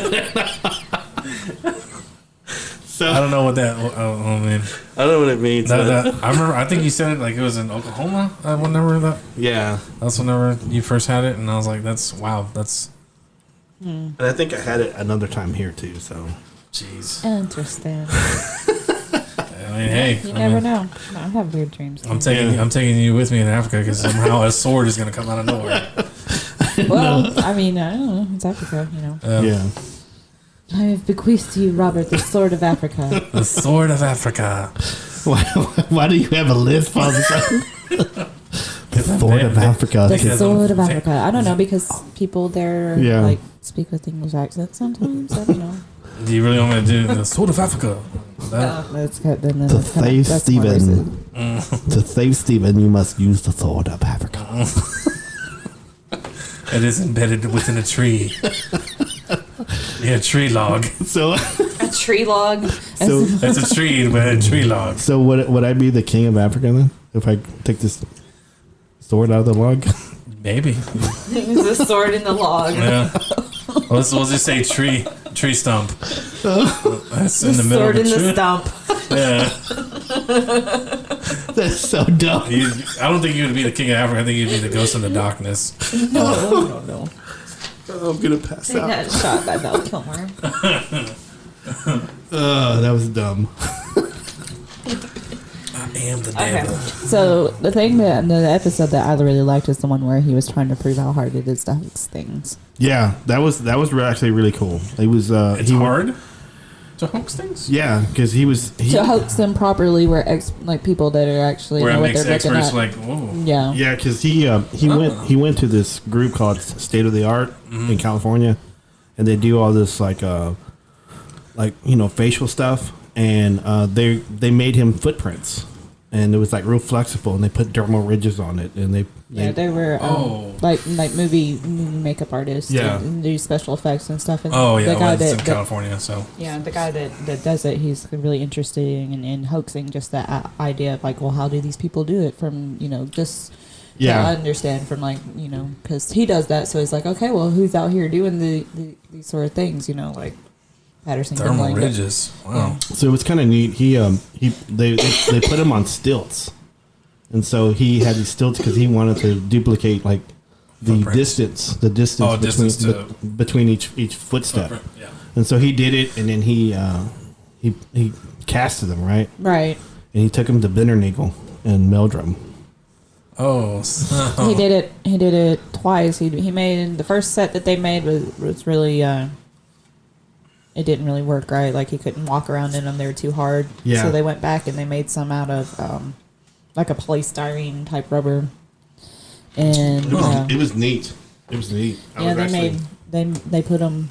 So I don't know what that. Oh man, I don't know what it means. I remember. I think you said it like it was in Oklahoma. Whenever that. Yeah, that's whenever you first had it, and I was like, "That's wow, that's." And I think I had it another time here too. So, jeez, interesting. I mean, hey, you never know. I have weird dreams. I'm taking you with me in Africa because somehow a sword is going to come out of nowhere. Well, I mean, I don't know. It's Africa, you know. yeah. I have bequeathed to you, Robert, the sword of Africa. The sword of Africa. Why do you have a list all the time? The sword of Africa. The sword of Africa. I don't know, because people there like speak with English accents sometimes. I don't know. Do you really want me to do the sword of Africa? To save Steven, you must use the sword of Africa. It is embedded within a tree. Yeah, a tree log. So a tree log. So it's a tree, but a tree log. So would I be the king of Africa then if I take this sword out of the log? Use Maybe. the sword in the log. Yeah. We'll just say tree stump. That's in the middle sword of the in tree. the stump. Yeah. That's so dumb. I don't think you would be the king of Africa. I think you'd be the ghost in the darkness. No. Oh, I'm gonna pass They out. got shot by Val Kilmer. That was dumb. I am the Okay. devil. So the episode that I really liked is the one where he was trying to prove how hard it is to hoax things. Yeah, that was actually really cool. It was. It's hard to hoax things. Yeah, because he to hoax them properly, where people that are actually where know it what makes they're looking experts at. like, whoa. Yeah. Yeah, because he went to this group called State of the Art in California, and they do all this facial stuff, and they made him footprints, and it was like real flexible, and they put dermal ridges on it, and they were like movie makeup artists. Yeah. and do special effects and stuff. And the guy that's in California. So the guy that does it, he's really interested in hoaxing just that idea of like, well, how do these people do it from just. Yeah, I understand from because he does that, so it's like, okay, well, who's out here doing these sort of things, like Patterson. Thermal ridges. Wow. Yeah. So it was kind of neat. They put him on stilts, and so he had these stilts because he wanted to duplicate the distance between each footstep. Yeah. And so he did it, and then he casted them right, and he took them to Bindernagel and Meldrum. Oh, he did it twice. He made the first set that they made was really it didn't really work right. Like he couldn't walk around in them; they were too hard. Yeah. So they went back and they made some out of like a polystyrene type rubber. And It was neat. It was neat. They put them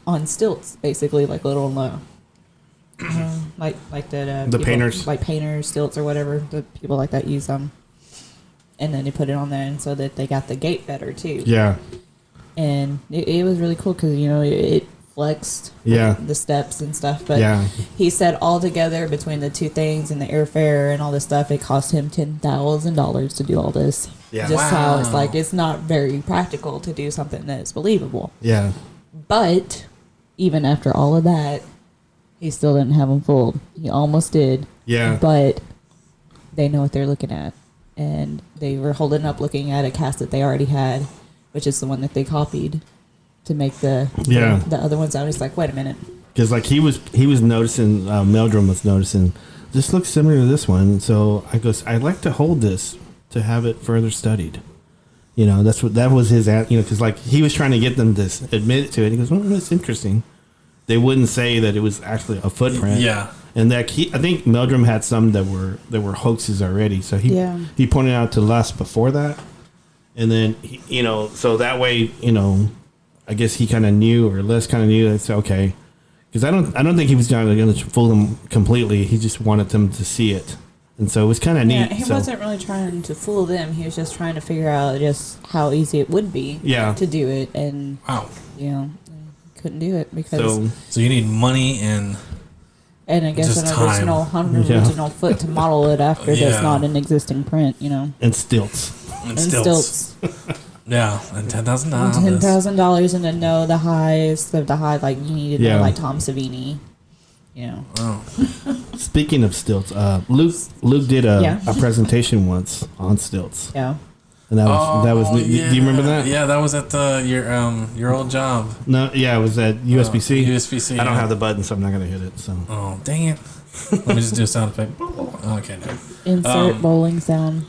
on stilts, basically, like little like that the people, painters, like painters stilts or whatever. The people like that use them. And then they put it on there, and so that they got the gait better too. Yeah. And it was really cool because it flexed. Yeah. The steps and stuff, but he said all together between the two things and the airfare and all this stuff, it cost him $10,000 to do all this. Yeah. Just how it's like it's not very practical to do something that's believable. Yeah. But even after all of that, he still didn't have them fooled. He almost did. Yeah. But they know what they're looking at. And they were holding up looking at a cast that they already had, which is the one that they copied to make the other ones out. He's like, wait a minute. Because he was noticing, Meldrum was noticing, this looks similar to this one. So I'd like to hold this to have it further studied. That was his, because he was trying to get them to admit to it. He goes, well, that's interesting. They wouldn't say that it was actually a footprint. Yeah. And I think Meldrum had some that were hoaxes already. So he pointed out to Les before that, and then so that way I guess he kind of knew, or Les kind of knew. It's okay, because I don't think he was going to fool them completely. He just wanted them to see it, and so it was kind of neat. He wasn't really trying to fool them. He was just trying to figure out just how easy it would be to do it, and couldn't do it because so you need money and I guess just an original foot to model it after that's not an existing print, and stilts. Yeah, and $10,000. $10,000 and to know the highs of the high, like you needed to know like Tom Savini you know. Oh. Speaking of stilts, Luke did a presentation once on stilts. Yeah. And that was yeah. do you remember that? Yeah, that was at your old job. No, yeah, it was at USBC. USBC. I don't have the button, so I'm not gonna hit it. So. Oh, dang it! Let me just do a sound effect. Okay, no. Insert bowling sound.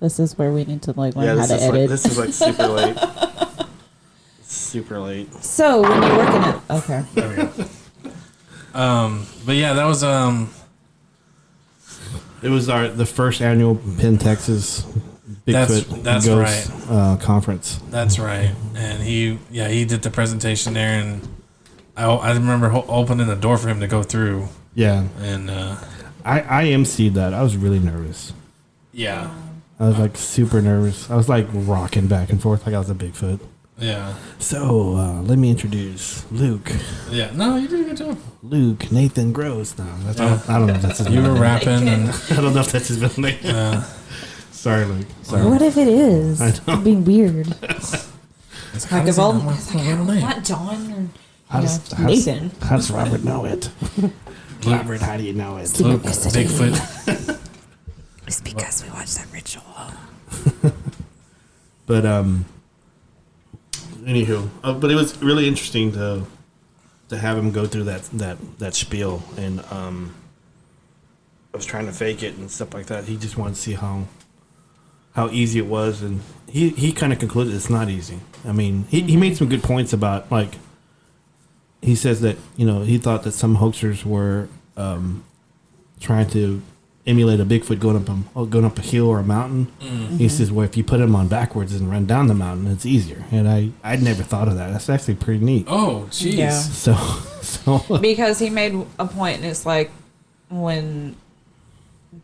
This is where we need to learn how to edit. This is super late. Super late. So when you're working at There we go. But yeah, that was It was the first annual Penn Texas Bigfoot that's Ghost conference. That's right, and he did the presentation there, and I remember opening the door for him to go through. Yeah, and I emceed that. I was really nervous. Yeah, I was like super nervous. I was like rocking back and forth like I was a Bigfoot. Yeah. So let me introduce Luke. Yeah. No, you did a good job. Luke Nathan Gross. No, I don't know if that's his You middle were name. rapping, and I don't know if that's his middle name. Sorry, Luke. Sorry. What if it is? It'd be weird. it's Like of all, name. not John How or Nathan. How does Robert know it? Robert, how do you know it? Luke, Bigfoot. It's because we watched that ritual. But anywho, but it was really interesting to have him go through that spiel, and I was trying to fake it and stuff like that. He just wanted to see how easy it was, and he kind of concluded it's not easy. I mean, he made some good points about, like, he says that, you know, he thought that some hoaxers were trying to emulate a Bigfoot going up a hill or a mountain. Mm-hmm. He says, well, if you put him on backwards and run down the mountain, it's easier. And I'd never thought of that. That's actually pretty neat. Oh, jeez. Yeah. So because he made a point, and it's like when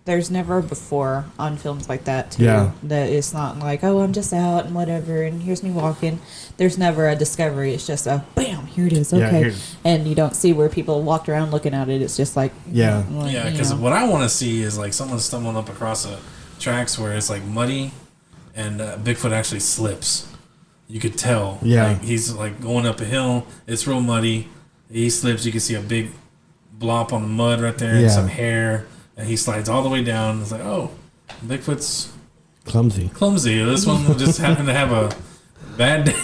there's never before on films like that too. Yeah. That it's not like, oh, I'm just out and whatever, and here's me walking. There's never a discovery. It's just a bam, here it is. Okay, yeah, and you don't see where people walked around looking at it. It's just like yeah, because what I want to see is like someone stumbling up across a tracks where it's like muddy, and Bigfoot actually slips. You could tell. Yeah, like, he's like going up a hill. It's real muddy. He slips. You can see a big blop on the mud right there, and some hair. And he slides all the way down. It's like, oh, Bigfoot's clumsy. This one just happened to have a bad day.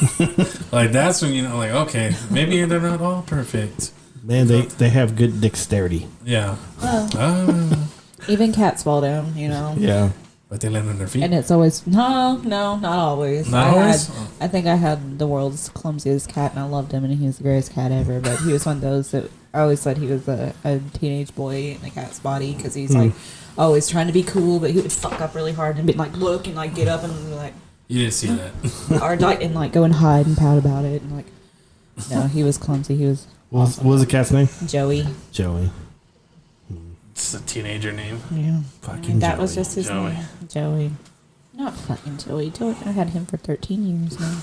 Like, that's when you know, like, okay, maybe they're not all perfect. Man, they have good dexterity. Yeah. Even cats fall down, you know. Yeah. But they land on their feet. And it's always no, not always. Not always. I think I had the world's clumsiest cat, and I loved him, and he was the greatest cat ever. But he was one of those that I always said he was a teenage boy in a cat's body, because he's like always trying to be cool, but he would fuck up really hard and be like, look, and like get up and be like. You didn't see that. Or like and like go and hide and pout about it, and like. No, he was clumsy. He was. What was the cat's name? Joey. It's a teenager name. Yeah. Fucking that Joey. was just his name. Joey. Not fucking Joey. I had him for 13 years now.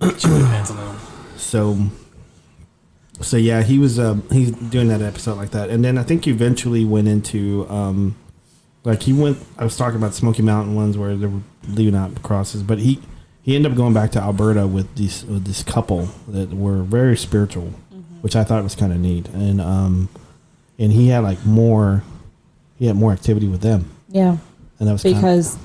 Joey Pantaloon. So yeah, he was he's doing that episode like that, and then I think he eventually went into like he went. I was talking about Smoky Mountain ones where they were leaving out crosses, but he ended up going back to Alberta with this couple that were very spiritual, which I thought was kind of neat, and he had like more activity with them. Yeah. And that was because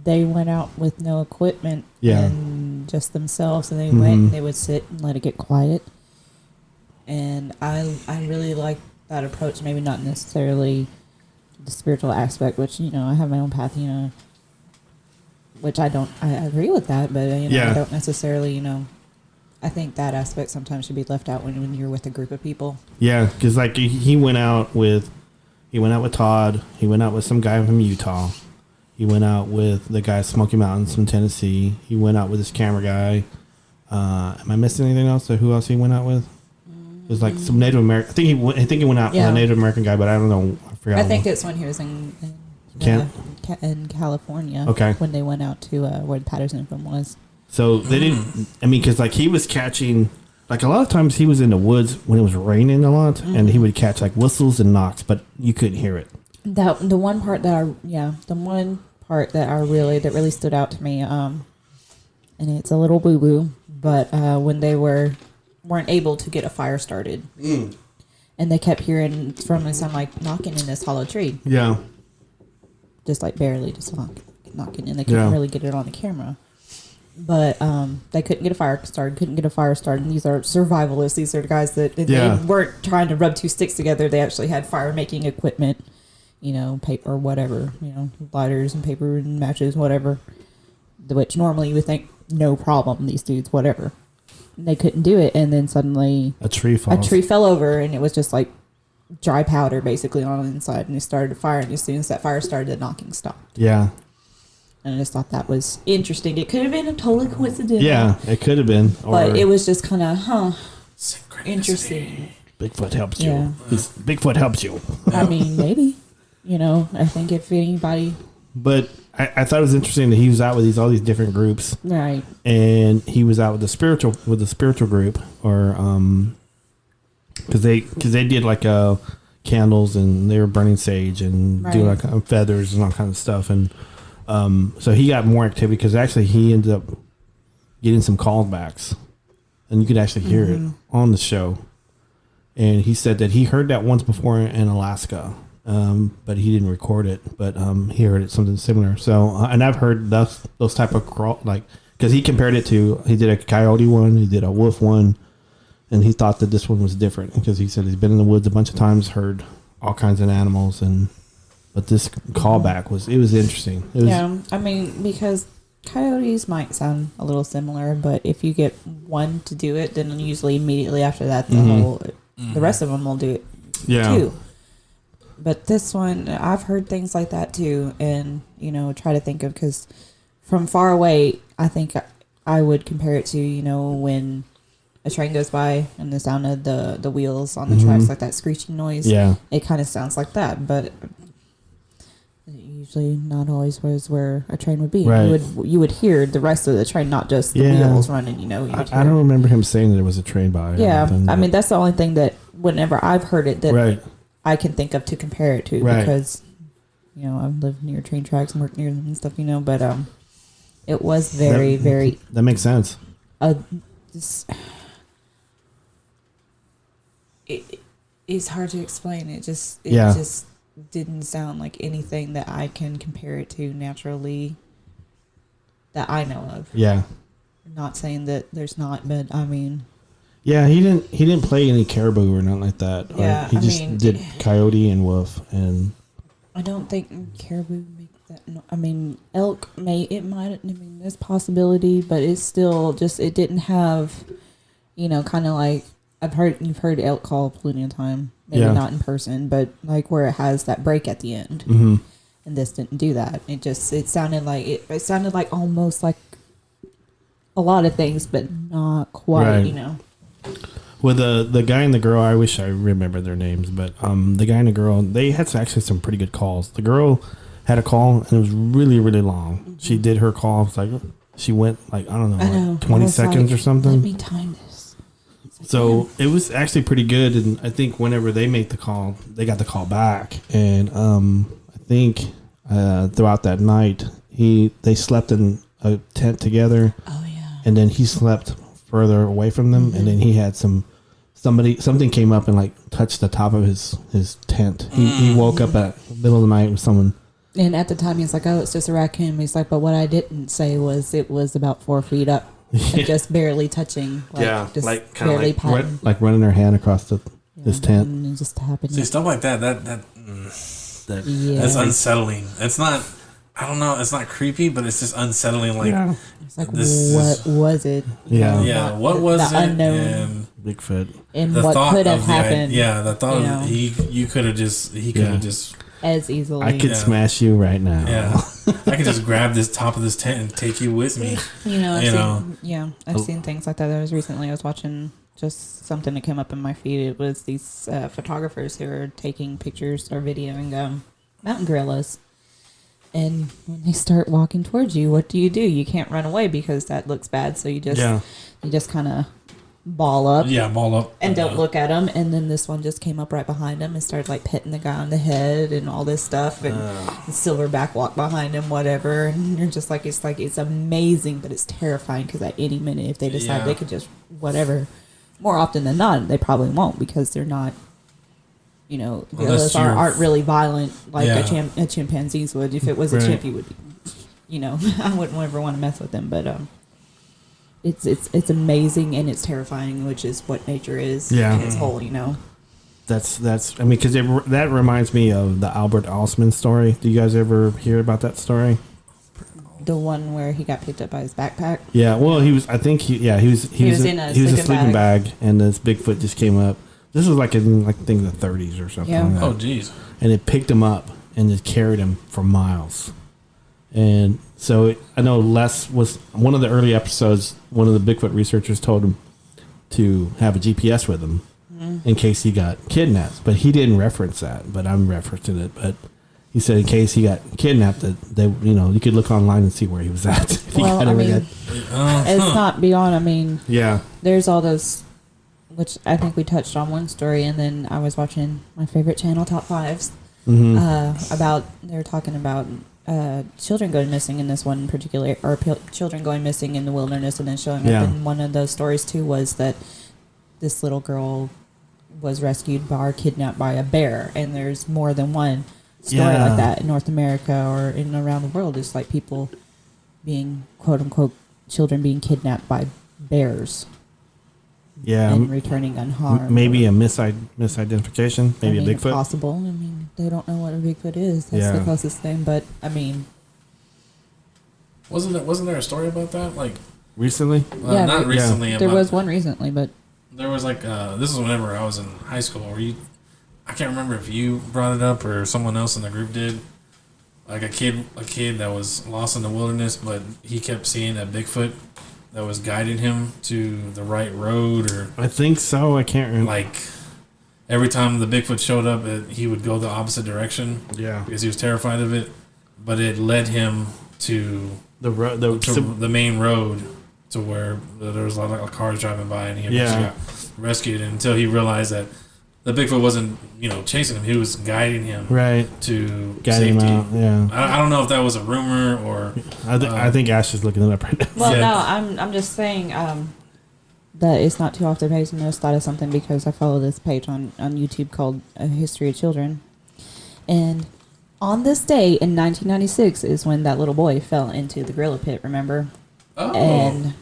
they went out with no equipment Yeah. and just themselves, and they went and they would sit and let it get quiet. And I really like that approach. Maybe not necessarily the spiritual aspect, which, you know, I have my own path, you know, which I agree with that, but, you know, I don't necessarily, you know, I think that aspect sometimes should be left out when you're with a group of people. Yeah, because like he went out with Todd. He went out with some guy from Utah. He went out with the guy at Smoky Mountains from Tennessee. He went out with this camera guy. Am I missing anything else? Or who else he went out with? It was like some Native American. I think he went out with a Native American guy, but I don't know. I forgot. I think it's when he was in California. Okay. When they went out to where the Patterson film was. So they didn't. I mean, because like he was catching. Like a lot of times he was in the woods when it was raining a lot, and he would catch like whistles and knocks, but you couldn't hear it. The one part that really stood out to me, and it's a little boo boo, but when they were weren't able to get a fire started. And they kept hearing from some like knocking in this hollow tree. Yeah. Just like barely, just knocking, and they couldn't really get it on the camera. But they couldn't get a fire started. And these are survivalists. These are the guys that they weren't trying to rub two sticks together. They actually had fire making equipment, paper, whatever, lighters and paper and matches, whatever. Which normally you would think no problem. These dudes, whatever. And they couldn't do it, and then suddenly a tree fell over, and it was just like dry powder basically on the inside, and they started a fire. And as soon as that fire started, the knocking stopped. Yeah. And I just thought that was interesting. It could have been a totally coincidental. Yeah, it could have been. But it was just kind of, interesting. Bigfoot helps you. Yeah. Bigfoot helps you. I mean, maybe. I think if anybody... But I thought it was interesting that he was out with all these different groups. Right. And he was out with the spiritual group, or... Because they did like candles, and they were burning sage and doing like feathers and all kinds of stuff. And... so he got more activity because actually he ended up getting some callbacks, and you could actually hear it on the show. And he said that he heard that once before in Alaska, but he didn't record it. But he heard it something similar. So and I've heard those type of because he compared it to, he did a coyote one, he did a wolf one, and he thought that this one was different because he said he's been in the woods a bunch of times, heard all kinds of animals. But this callback was interesting. I mean, because coyotes might sound a little similar, but if you get one to do it, then usually immediately after that, the rest of them will do it too. But this one, I've heard things like that too, and try to think of, because from far away, I think I would compare it to when a train goes by and the sound of the wheels on the tracks, like that screeching noise. Yeah, it kind of sounds like that, but. Usually not always was where a train would be. Right. You would hear the rest of the train, not just the wheels running. I don't remember him saying that there was a train by. Yeah, I mean that's the only thing that whenever I've heard it that I can think of to compare it to, because I've lived near train tracks and worked near them and stuff. But it was very that makes sense. It's hard to explain. It just didn't sound like anything that I can compare it to naturally that I know of. Yeah. Not saying that there's not, but I mean. Yeah, he didn't play any caribou or nothing like that. Yeah, he just did coyote and wolf, and. I don't think caribou make that. No, I mean, elk there's possibility, but it's still just, it didn't have, kind of like, you've heard elk call plenty of time. Maybe not in person, but like where it has that break at the end. Mm-hmm. And this didn't do that. It sounded like it sounded like almost like a lot of things, but not quite, Well, the guy and the girl, I wish I remember their names, but the guy and the girl, they had actually some pretty good calls. The girl had a call, and it was really, really long. Mm-hmm. She did her call. It's like she went like, I don't know, like 20 seconds or something. Let me time this. So it was actually pretty good, and I think whenever they made the call, they got the call back, and I think throughout that night they slept in a tent together. Oh yeah. And then he slept further away from them, and then he had something came up and like touched the top of his tent. He woke up at the middle of the night with someone. And at the time, he's like, "Oh, it's just a raccoon." He's like, "But what I didn't say was it was about 4 feet up." And just barely touching, just like barely patting, like running her hand across this tent. And just happening. See, stuff like that's unsettling. It's not. I don't know. It's not creepy, but it's just unsettling. Like, it's like, what was it? Yeah. What was the it? Unknown and Bigfoot. And what could have happened? The thought of he could have just as easily. I could smash you right now. Yeah, I could just grab this top of this tent and take you with me. I've seen things like that. I was watching just something that came up in my feed. It was these photographers who are taking pictures or videoing mountain gorillas. And when they start walking towards you, what do? You can't run away because that looks bad. So you just kind of ball up. Yeah, ball up. And don't look at them. And then this one just came up right behind him and started like petting the guy on the head and all this stuff. And the silverback walked behind him, whatever. And you're just like, it's amazing, but it's terrifying because at any minute, if they decide they could just whatever. more often than not, they probably won't because they're not. You know, Unless gorillas aren't really violent like Yeah. a chimpanzees would. If it was a chimp, you would. You know, I wouldn't ever want to mess with them. But it's amazing and it's terrifying, which is what nature is. Yeah. In its whole. You know. That's. I mean, because that reminds me of the Albert Alsman story. Do you guys ever hear about that story? The one where he got picked up by his backpack. Yeah. Well, he was. I think he was in a sleeping bag, and this Bigfoot just came up. This was like in I think the 30s or something. Yeah. Like that. Oh, geez. And it picked him up and just carried him for miles. And so I know Les was one of the early episodes. One of the Bigfoot researchers told him to have a GPS with him in case he got kidnapped. But he didn't reference that. But I'm referencing it. But he said in case he got kidnapped, that they, you know, you could look online and see where he was at. If he Well, got I ever mean, got- it's not beyond. I mean, yeah, there's all those, which I think we touched on one story, and then I was watching my favorite channel, Top Fives, about they were talking about children going missing in this one particular, or children going missing in the wilderness, and then showing Yeah. up. And one of those stories too was that this little girl was rescued by or kidnapped by a bear, and there's more than one story Yeah. like that in North America or in around the world. It's like people being quote unquote children being kidnapped by bears yeah. and returning unharmed. Maybe a misidentification. Maybe I mean, a Bigfoot. Possible. I mean, they don't know what a Bigfoot is. That's Yeah. the closest thing. But I mean, Wasn't there a story about that? Like, Recently. Yeah, not but- recently. there about, was one recently, but There was like this is whenever I was in high school. Where I can't remember if you brought it up or someone else in the group did. Like a kid that was lost in the wilderness, but he kept seeing a Bigfoot that was guiding him to the right road, or I think so. I can't remember. like every time the Bigfoot showed up, he would go the opposite direction Yeah. because he was terrified of it. But it led him to The road. the main road to where there was a lot of cars driving by, and he Yeah. got rescued until he realized that the Bigfoot wasn't, chasing him. He was guiding him right. to Guiding safety. him out. Yeah. I don't know if that was a rumor or I think Ash is looking it up right now. well, Yeah. no, I'm just saying that it's not too off the page. I just thought of something because I follow this page on YouTube called History of Children, and on this day in 1996 is when that little boy fell into the gorilla pit. Remember? oh, And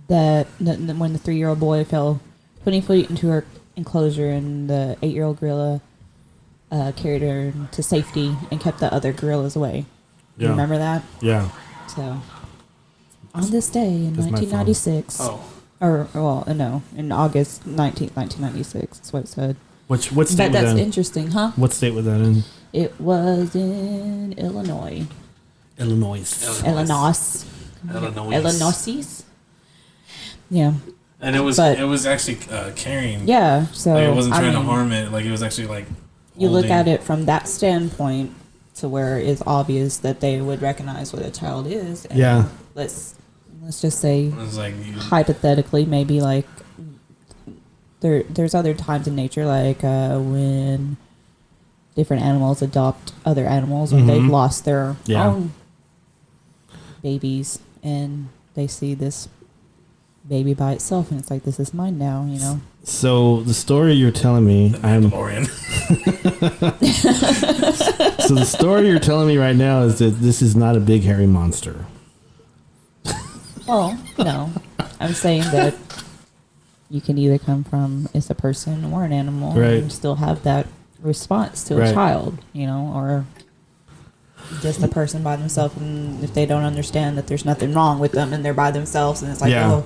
when the 3-year-old boy fell 20 feet into her enclosure, and the 8-year-old gorilla carried her to safety and kept the other gorillas away. You Yeah. remember that? Yeah. So, on this day in That's my phone. 1996, oh, in August 19th, 1996, that's what it said. What state But was that's that in? interesting, huh? What state was that in? It was in Illinois. Illinois. Illinois. Yeah. And it was But- actually carrying. Yeah. So Like it wasn't I trying to mean, harm it. Like it was actually like. you look holding- at it from that standpoint to where it's obvious that they would recognize what a child is. And Yeah. Let's just say It was like hypothetically, maybe like there's other times in nature, like when different animals adopt other animals when they've lost their Yeah. own babies, and they see this baby by itself, and it's like, this is mine now, So the story you're telling me, Mandalorian. so the story you're telling me right now is that this is not a big hairy monster. Well, no, I'm saying that you can either come from as a person or an animal, Right. and still have that response to a Right. child, or just a person by themselves, and if they don't understand that there's nothing wrong with them and they're by themselves, and it's like, Yeah. oh,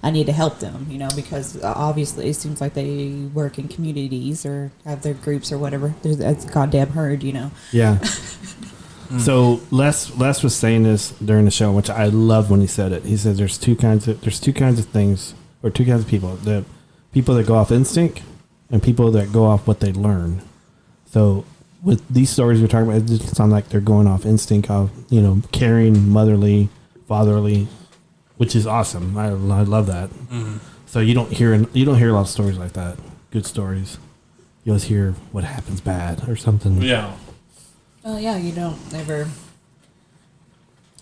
I need to help them, because obviously it seems like they work in communities or have their groups or whatever. It's a goddamn herd, Yeah. So Les was saying this during the show, which I loved when he said it. He says there's two kinds of things, or two kinds of people. The people that go off instinct and people that go off what they learn. So with these stories we're talking about, it just sounds like they're going off instinct of, caring, motherly, fatherly, which is awesome. I love that. Mm-hmm. So you don't hear a lot of stories like that. Good stories. You always hear what happens bad or something. Yeah. Well, yeah, you don't ever.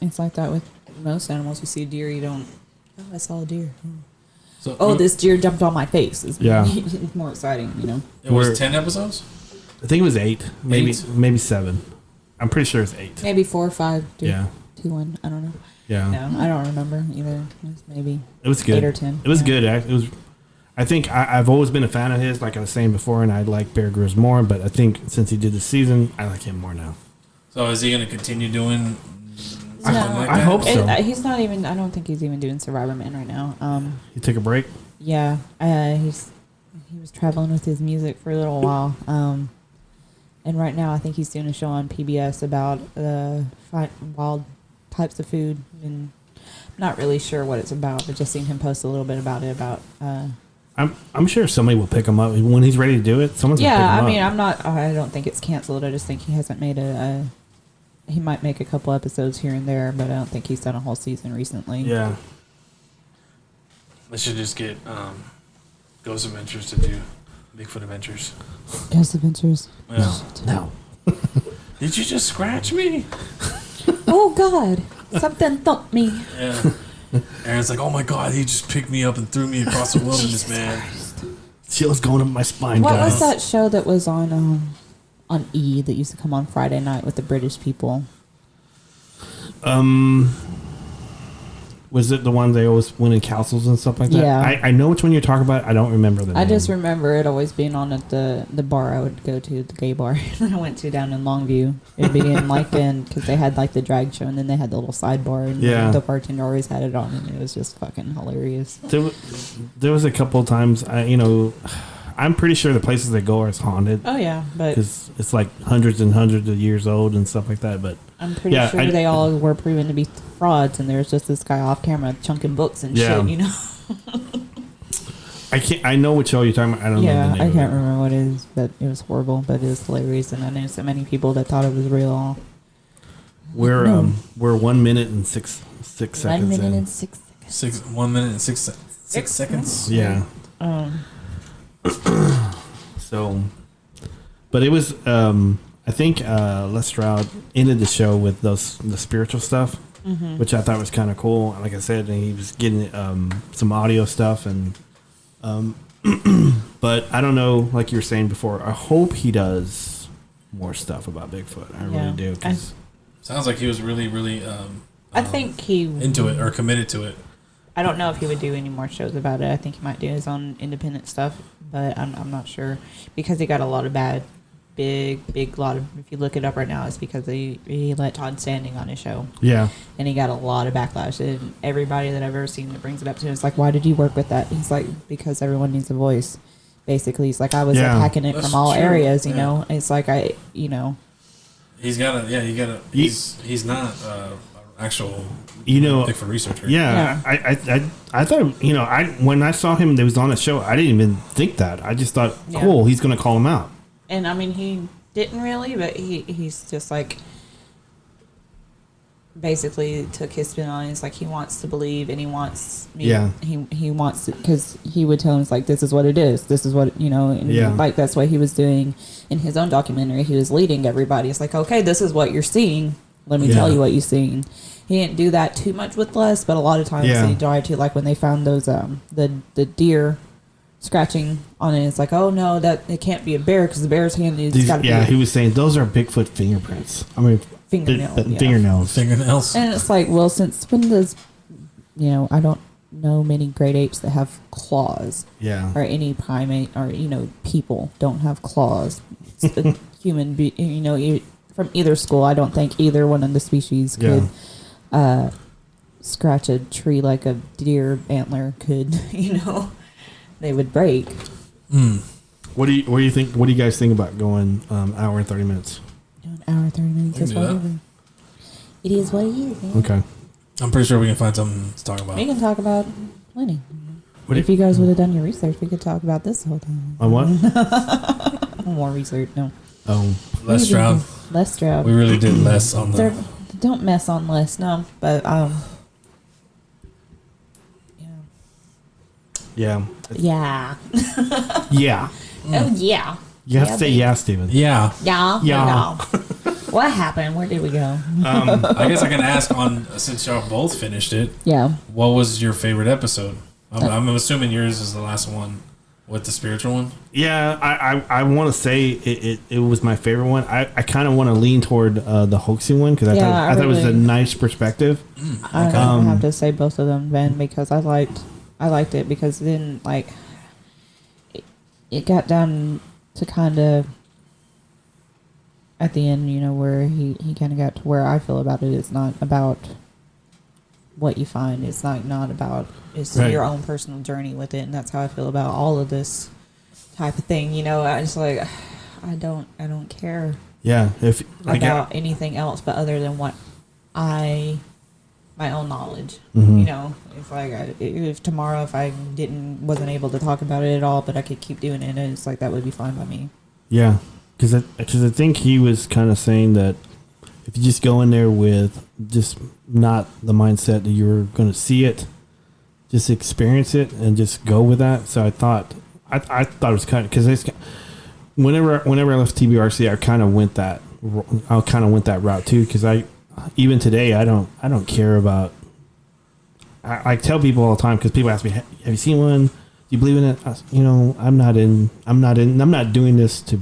It's like that with most animals. You see a deer, you don't Oh, I saw a deer. So Oh, this deer jumped on my face. It's Yeah. it's more exciting, you know. it was 10 episodes. I think it was 8, maybe 8? maybe 7. I'm pretty sure it's 8. Maybe 4 or 5. 2, Yeah. 2, 1. I don't know. Yeah. No, I don't remember either. It was maybe It was good. 8 or 10. It was Yeah. good. It was. I think I've always been a fan of his, like I was saying before, and I like Bear Grylls more. But I think since he did the season, I like him more now. So is he going to continue doing? No, I hope so. He's not even. I don't think he's even doing Survivorman right now. He took a break. Yeah, he was traveling with his music for a little while. And right now, I think he's doing a show on PBS about wild types of food, and I'm not really sure what it's about, but just seen him post a little bit about it. I'm sure somebody will pick him up when he's ready to do it. Someone's gonna Yeah, pick him I mean, up. I don't think it's canceled. I just think he hasn't made he might make a couple episodes here and there, but I don't think he's done a whole season recently. Yeah. They should just get Ghost Adventures to do Bigfoot Adventures. Ghost Adventures. Yeah. No. Did you just scratch me? Oh God! Something thumped me. Yeah. Aaron's like, oh my God, he just picked me up and threw me across the wilderness, man. Chill's going up my spine, What guys. was that show that was on E that used to come on Friday night with the British people? Was it the one they always went in castles and stuff like that? Yeah. I know which one you're talking about. I don't remember the name. I just remember it always being on at the bar I would go to, the gay bar that I went to down in Longview. It'd be in because they had like the drag show and then they had the little sidebar and Yeah. the bartender always had it on and it was just fucking hilarious. There was a couple of times, I'm pretty sure the places they go are haunted. Oh yeah, but Because it's like hundreds and hundreds of years old and stuff like that. But I'm pretty yeah, sure they all were proven to be frauds and there's just this guy off camera chunking books and Yeah. shit, you know? I know what show you're talking about. I don't know Yeah, the name I of can't it. remember what it is, but it was horrible, but it was hilarious and I know so many people that thought it was real. We're No. we're 1 minute and six seconds 1 minute in. and 6 seconds. 1 minute and 6 seconds. Yeah. Um, So, but it was I think Les Stroud ended the show with the spiritual stuff, which I thought was kind of cool. Like I said, and he was getting some audio stuff and but I don't know, like you were saying before, I hope he does more stuff about Bigfoot. I Yeah. really do. 'Cause Sounds like he was really, really I think he into it or committed to it. I don't know if he would do any more shows about it. I think he might do his own independent stuff, but I'm not sure because he got a lot of big lot of. If you look it up right now, it's because he let Todd Standing on his show, yeah. and he got a lot of backlash. And everybody that I've ever seen that brings it up to him is like, "Why did you work with that?" He's like, "Because everyone needs a voice." Basically, he's like, "I was Yeah. attacking it That's from all true. areas." You Yeah. know, it's like He's got a, he's not actual Bigfoot researcher. Yeah, I thought when I saw him, that was on a show. I didn't even think that. I just thought, Yeah. cool, he's gonna call him out. And I mean, he didn't really, but he's just like basically took his spin on it. It's like he wants to believe and he wants me. Yeah. He wants to, because he would tell him, it's like, this is what it is. This is what, and Yeah. like that's what he was doing in his own documentary. He was leading everybody. It's like, okay, this is what you're seeing. Let me tell you what you're seeing. He didn't do that too much with Les, but a lot of times he tried to, like when they found those the deer scratching on it. It's like, oh no, that it can't be a bear because the bear's hand is got to be He was saying those are Bigfoot fingerprints. I mean, fingernails. fingernails. And it's like, well, since when does I don't know many great apes that have claws. Yeah. Or any primate or people don't have claws. It's a human from either school, I don't think either one of the species could scratch a tree like a deer antler could. They would break. What do you think? What do you guys think about going hour and 30 minutes? An hour, 30 minutes is whatever. It is what it is. Man. Okay. I'm pretty sure we can find something to talk about. We can talk about plenty. What If you guys would have done your research, we could talk about this the whole time. On what? More research, no. Oh, Les Stroud. Les Stroud. We really did less on the. Don't mess on Les, no. But yeah. yeah. Yeah. Oh yeah. You have to say yeah, Steven. Yeah. Yeah. Yeah. What happened? Where did we go? I guess I can ask since y'all both finished it. Yeah. What was your favorite episode? I'm assuming yours is the last one with the spiritual one. Yeah, I want to say it was my favorite one. I kind of want to lean toward the hoaxing one because I thought it was a nice perspective. I have to say both of them, Ben, because I liked it because then like it got down to kind of at the end, you know, where he kind of got to where I feel about it. It's not about what you find. It's not about it's your own personal journey with it, and that's how I feel about all of this type of thing. You know, I just like I don't care. Yeah, if about anything else, but other than what my own knowledge. You know, it's like if tomorrow if I wasn't able to talk about it at all, but I could keep doing it, and it's like that would be fine by me. Yeah, because I think he was kind of saying that if you just go in there with just not the mindset that you're going to see it, just experience it and just go with that. So I thought it was kind of because whenever I left TBRC, I kind of went that route too because even today I don't care about. I tell people all the time because people ask me, "Have you seen one? Do you believe in it?" I'm not doing this to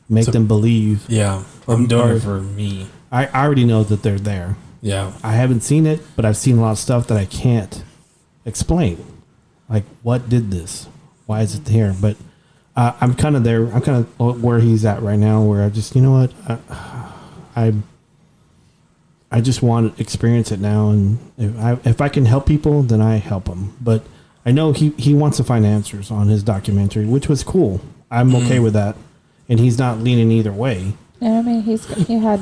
make them believe. Yeah, I'm doing it for me. I already know that they're there. Yeah. I haven't seen it, but I've seen a lot of stuff that I can't explain. Like, what did this? Why is it here? But I'm kind of there. I'm kind of where he's at right now, where I just, you know what? I just want to experience it now. And if I can help people, then I help them. But I know he wants to find answers on his documentary, which was cool. I'm okay with that. And he's not leaning either way. Yeah, I mean, he had,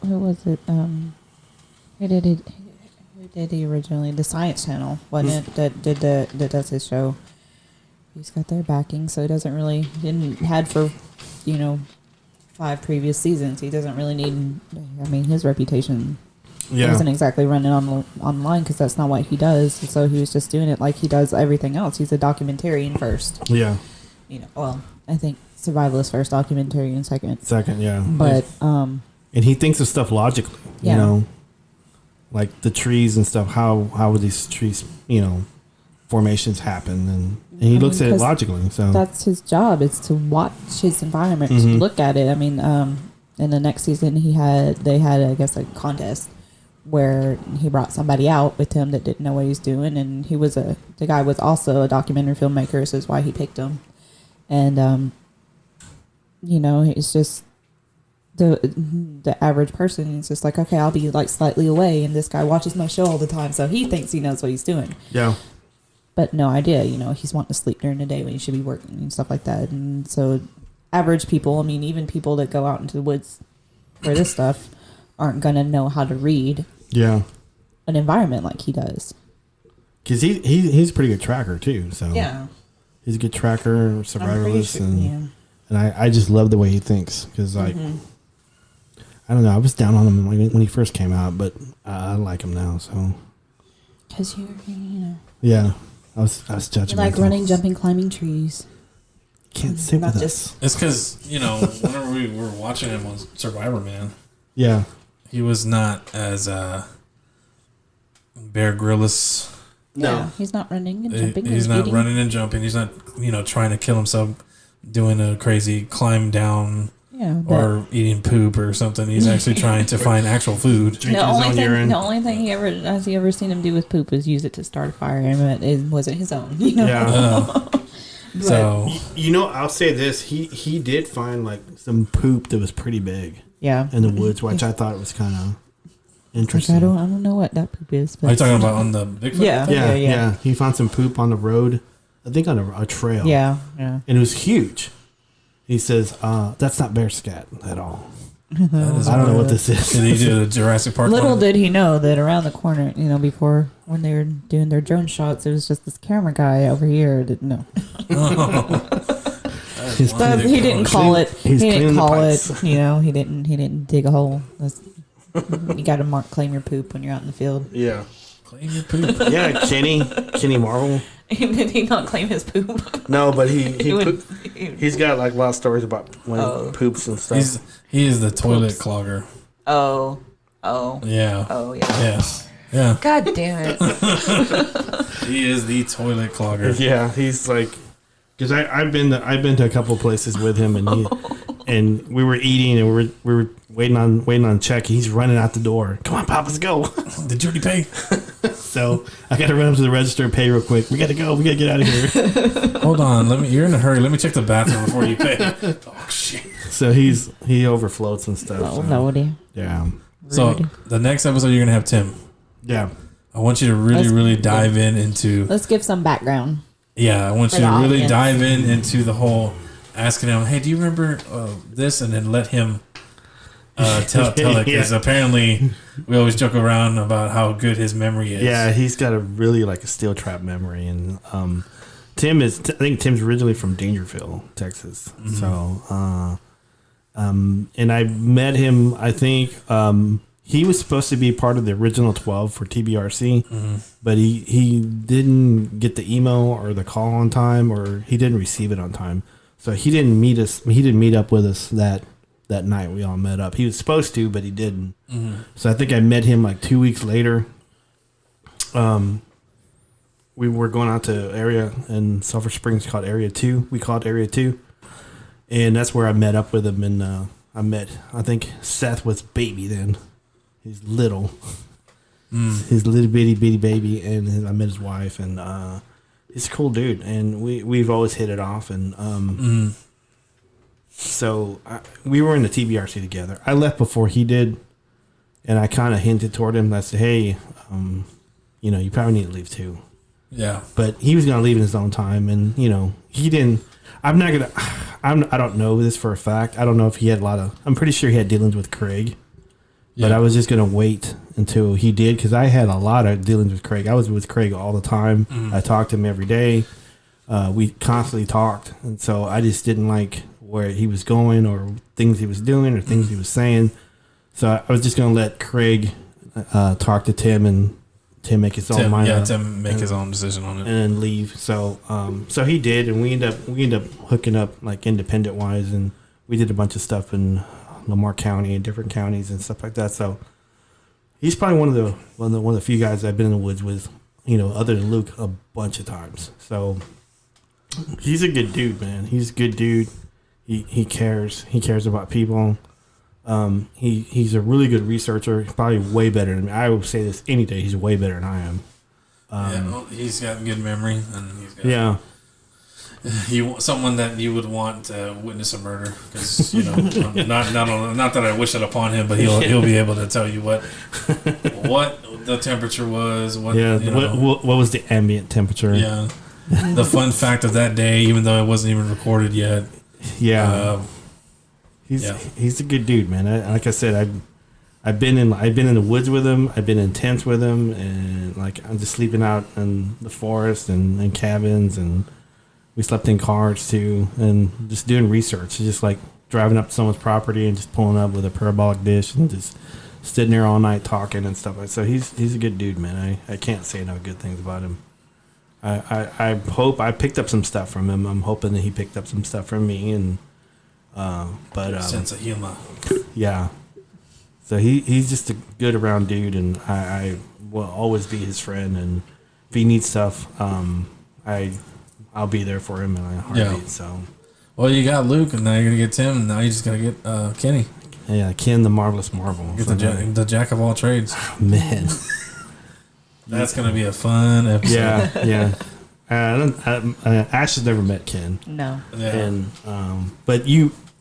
who was it? Who did he originally? The Science Channel, wasn't it? That does his show. He's got their backing, so he had for, 5 previous seasons. He doesn't really need. I mean, his reputation wasn't exactly running online because that's not what he does. So he was just doing it like he does everything else. He's a documentarian first. Yeah. Well, I think Survivalist first, documentarian second. Second, yeah. But and he thinks of stuff logically. Yeah. Like the trees and stuff. How would these trees, formations happen? And he looks at it logically. So that's his job, is to watch his environment, to look at it. I mean, in the next season, they had I guess a contest where he brought somebody out with him that didn't know what he was doing, and the guy was also a documentary filmmaker, so that's why he picked him. And it's just the average person is just like, okay, I'll be like slightly away, and this guy watches my show all the time, so he thinks he knows what he's doing. Yeah. But no idea, he's wanting to sleep during the day when he should be working and stuff like that. And so average people, I mean, even people that go out into the woods for this stuff aren't going to know how to read an environment like he does. Because he's a pretty good tracker, too. So yeah. He's a good tracker, survivalist, and I just love the way he thinks. Because, I don't know, I was down on him when he first came out, but I like him now, so. Because Yeah. I was judging. You like running, jumping, climbing trees. Can't sit with us. It's because, whenever we were watching him on Survivorman, he was not as Bear Grylls. No. Yeah, he's not running and jumping. He's not running and jumping. He's not, trying to kill himself, doing a crazy climb down or eating poop or something. He's actually trying to find actual food. The only thing he ever seen him do with poop was use it to start a fire, and it wasn't his own. Yeah. So I'll say this: he did find like some poop that was pretty big. Yeah. In the woods, which I thought was kind of interesting. Like, I don't know what that poop is. But are you talking about on the Bigfoot? Yeah. He found some poop on the road. I think on a trail. Yeah. And it was huge. He says, "That's not bear scat at all." I don't know what this is. Did he do a Jurassic Park? Little did he know that around the corner, before when they were doing their drone shots, it was just this camera guy over here. Didn't know. He didn't call it. He didn't call it. He didn't dig a hole. You got to claim your poop when you're out in the field. Yeah. Claim your poop. Yeah, Kenny Marvel. Did he not claim his poop? No, but he's got like a lot of stories about when he poops and stuff. He is the toilet clogger. Oh. Yeah. Oh, yeah. Yeah. Yeah. God damn it. He is the toilet clogger. Yeah, he's like, because I've been to a couple places with him, and we were eating and we were waiting on check. He's running out the door. Come on, Pop, let's go. Did you already pay? So I got to run up to the register and pay real quick. We got to go. We got to get out of here. Hold on. You're in a hurry. Let me check the bathroom before you pay. Oh shit. So he overfloats and stuff. Oh, so, Lordy. yeah. So the next episode you're gonna have Tim. Yeah. I want you to really dive into. Let's give some background. Yeah, I want For you to the really audience. dive into the whole asking him, hey, do you remember this? And then let him tell it. Because apparently we always joke around about how good his memory is. Yeah, he's got a really like a steel trap memory, and I think Tim's originally from Dangerfield, Texas. Mm-hmm. So, and I met him. I think he was supposed to be part of the original 12 for TBRC, Mm-hmm. but he didn't get the email or the call on time, or he didn't receive it on time. So he didn't meet us. He didn't meet up with us that night. We all met up. He was supposed to, but he didn't. Mm-hmm. So I think I met him like 2 weeks later. We were going out to area in Sulphur Springs called Area 2. We called Area 2. And that's where I met up with him. And I think Seth was baby then. He's little. His little bitty baby. And I met his wife. And he's a cool dude. And we've always hit it off. And so we were in the TBRC together. I left before he did. And I kind of hinted toward him. I said, hey, you probably need to leave too. Yeah. But he was going to leave in his own time, and he didn't. I don't know this for a fact. I don't know if he had I'm pretty sure he had dealings with Craig, but I was just going to wait until he did, because I had a lot of dealings with Craig. I was with Craig all the time. I talked to him every day. We constantly talked, and so I just didn't like where he was going or things he was doing or things he was saying. So I was just going to let Craig talk to Tim, and Tim make his own mind up. Tim make his own decision on it. And then leave. So so he did, and we end up hooking up like independent wise, and we did a bunch of stuff in Lamar County and different counties and stuff like that. So he's probably one of the few guys I've been in the woods with, other than Luke, a bunch of times. So he's a good dude, man. He's a good dude. He cares. He cares about people. He's a really good researcher. Probably way better than me. I would say this any day. He's way better than I am. He's got good memory, and he's got someone that you would want to witness a murder, because not that I wish it upon him, but he'll be able to tell you what the temperature was. What was the ambient temperature? Yeah, the fun fact of that day, even though it wasn't even recorded yet. Yeah. He's a good dude, man. Like I said, I've been in the woods with him. I've been in tents with him, and like I'm just sleeping out in the forest and in cabins, and we slept in cars too, and just doing research. Just like driving up to someone's property and just pulling up with a parabolic dish and just sitting there all night talking and stuff like that. So he's a good dude, man. I can't say no good things about him. I hope I picked up some stuff from him. I'm hoping that he picked up some stuff from me, and sense of humor. Yeah. So he's just a good around dude, and I will always be his friend. And if he needs stuff, I'll be there for him in a heartbeat. Yeah. So. Well, you got Luke, and now you're gonna get Tim, and now you just gotta get Kenny. Yeah, Ken the Marvelous Marvel. Get the jack of all trades. Man. That's gonna be a fun episode. Yeah. Ash has never met Ken. No. Yeah. And but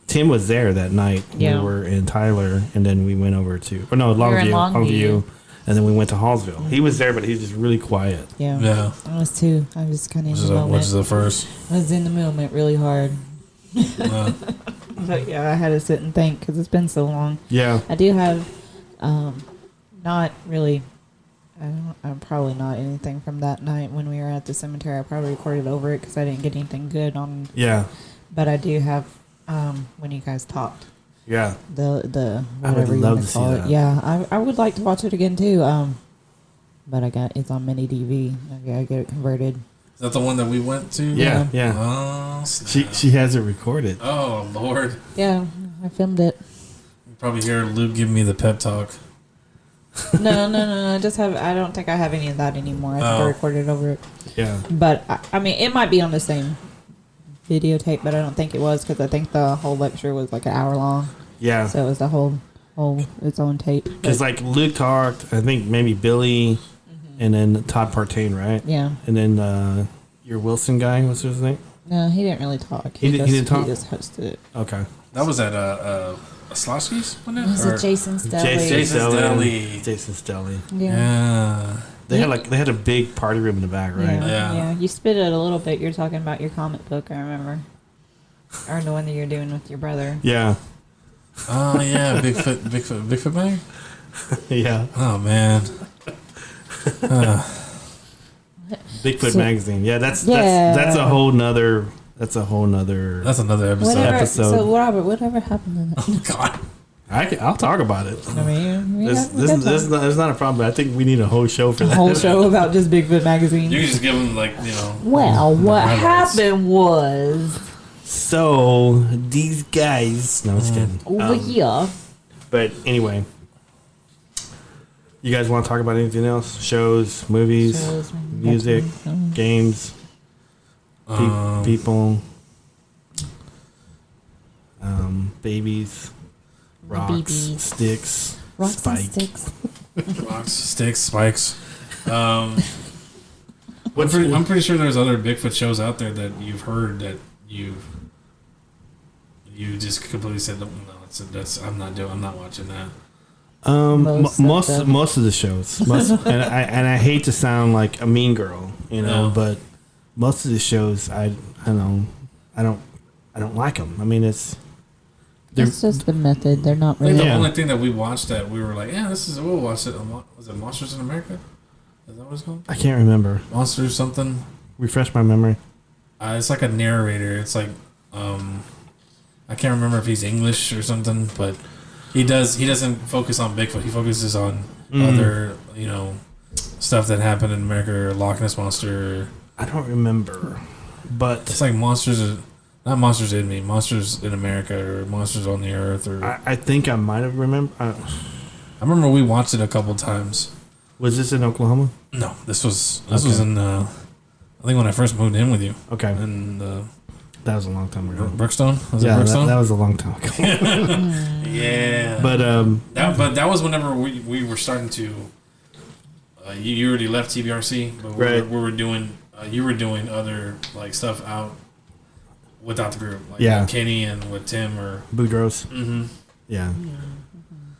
Tim was there that night. Yeah. We were in Tyler, and then we went over to Longview, and then we went to Hallsville. He was there, but he was just really quiet. Yeah. I was too. I was kind of in the moment. Which is the first? I was in the moment really hard. But yeah, I had to sit and think because it's been so long. Yeah. I do have not really. I'm probably not anything from that night when we were at the cemetery. I probably recorded over it because I didn't get anything good on. Yeah. But I do have when you guys talked. Yeah. The whatever you want to call it. Yeah, I would like to watch it again too. But it's on mini DV. I gotta get it converted. Is that the one that we went to? Yeah. Oh, she has it recorded. Oh Lord. Yeah, I filmed it. Probably hear Luke give me the pep talk. No. I don't think I have any of that anymore. I think I recorded over it. Yeah. But I mean, it might be on the same videotape, but I don't think it was because I think the whole lecture was like an hour long. Yeah. So it was the whole its own tape. Because like Luke talked, I think maybe Billy, and then Todd Partain, right? Yeah. And then your Wilson guy, what's his name? No, he didn't really talk. He didn't talk? He just hosted it. Okay. That was at Slosky's, wasn't it? Was it Jason's Deli? Jason's Deli. Jason's Deli. Yeah. They had a big party room in the back, right? Yeah. You spit it a little bit. You're talking about your comic book, I remember. Or the one that you're doing with your brother. Yeah. Oh yeah, Bigfoot bag. Yeah. Oh man. Bigfoot magazine. Yeah, that's a whole nother. That's another episode. So Robert, whatever happened to that? Oh God. I'll talk about it. I mean, there's not a problem. But I think we need a whole show for that. A whole show about just Bigfoot magazine. You can just give them Well, what happened was. So these guys. No, I'm just kidding. Over here. But anyway, you guys want to talk about anything else? Shows, movies, music, games, people, babies, rocks, sticks, spikes. Rocks, sticks, spikes. I'm pretty sure there's other Bigfoot shows out there that you've heard that you just completely said no. I'm not watching that. Most of the shows, and I hate to sound like a mean girl, but most of the shows I don't like them. I mean, it's just the method. They're not really. The only thing that we watched that we were like, we'll watch it. Was it Monsters in America? Is that what it's called? I can't remember. Monsters something. Refresh my memory. It's like a narrator. It's like I can't remember if he's English or something, but he doesn't focus on Bigfoot. He focuses on other stuff that happened in America, or Loch Ness Monster. I don't remember, but it's like Monsters in America, or Monsters on the Earth, or I think I might have remembered. I remember we watched it a couple times. Was this in Oklahoma? No, this was in I think when I first moved in with you. Okay, and that was a long time ago. Brookstone? Was it Brookstone? That was a long time ago. Yeah. But that was whenever we were starting to. You already left TBRC, but we were doing. You were doing other stuff out without the group, with Kenny and with Tim or Boudros. Mm-hmm. Yeah.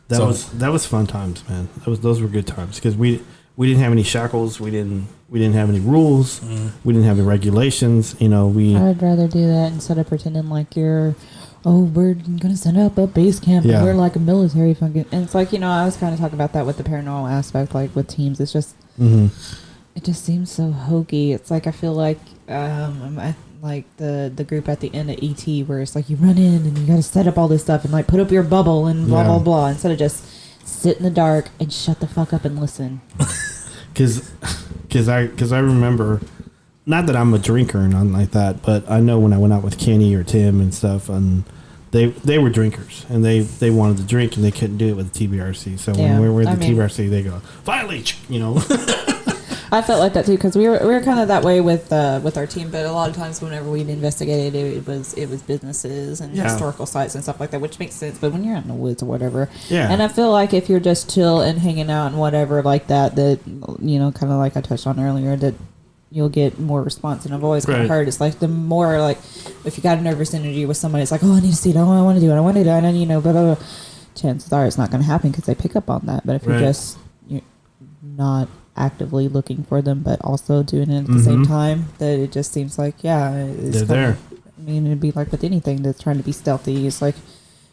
That was fun times, man. Those were good times because we didn't have any shackles. We didn't have any rules. We didn't have any regulations. I'd rather do that instead of pretending like you're, we're gonna set up a base camp and we're like a military fucking. And it's like I was kind of talking about that with the paranormal aspect, like with teams. It's just, it just seems so hokey. It's like I feel like like the group at the end of ET where it's like you run in and you got to set up all this stuff and put up your bubble and blah blah blah instead of just sit in the dark and shut the fuck up and listen. Because I remember, not that I'm a drinker or nothing like that, but I know when I went out with Kenny or Tim and stuff, and they were drinkers and they wanted to drink and they couldn't do it with the TBRC. So when we were at the TBRC, they go violate, I felt like that too because we were kind of that way with our team, but a lot of times whenever we'd investigated it was businesses and historical sites and stuff like that, which makes sense. But when you're out in the woods or whatever, and I feel like if you're just chill and hanging out and whatever like that, kind of like I touched on earlier, that you'll get more response. And I've always kind of heard it's like the more if you got a nervous energy with somebody, it's like, I need to see it, I want to do it, I want to do it, and blah, blah, blah. Chances are it's not going to happen because they pick up on that. But if you're not actively looking for them but also doing it at the same time, that it just seems like it's they're there. I mean, it'd be like with anything that's trying to be stealthy. It's like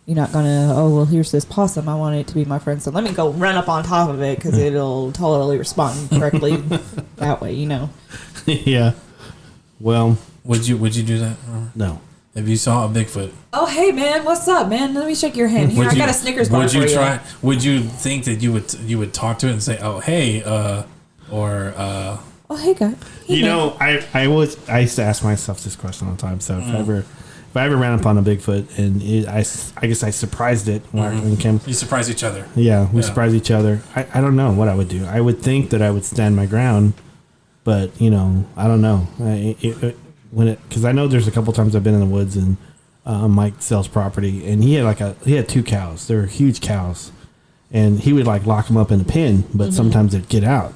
you're not gonna here's this possum, I want it to be my friend, so let me go run up on top of it because it'll totally respond correctly that way. Yeah. Well, would you do that? No. If you saw a Bigfoot, hey man, what's up, man? Let me shake your hand. Here, I got a Snickers bar for you. Would you think that you would talk to it and say, hey, or hey guy? I used to ask myself this question all the time. So if But I ever ran up on a Bigfoot, and I guess I surprised it when it came. You surprise each other. Yeah, we surprised each other. I don't know what I would do. I would think that I would stand my ground, but I don't know. Because I know there's a couple times I've been in the woods and Mike sells property, and he had 2 cows. They were huge cows, and he would like lock them up in a pen, but sometimes they'd get out,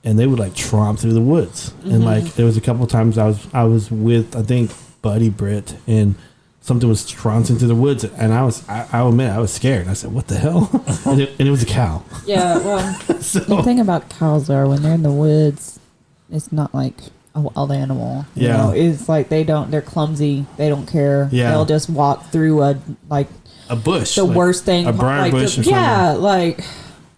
and they would like tromp through the woods. And like there was a couple times I was with I think Buddy Britt, and something was trouncing through the woods, and I'll admit I was scared. I said, "What the hell?" and it was a cow. Yeah, well, So- the thing about cows are when they're in the woods, it's not like a wild animal. You know, it's like they're clumsy. They don't care. Yeah. They'll just walk through a bush. the worst thing. A briar bush or yeah, something. like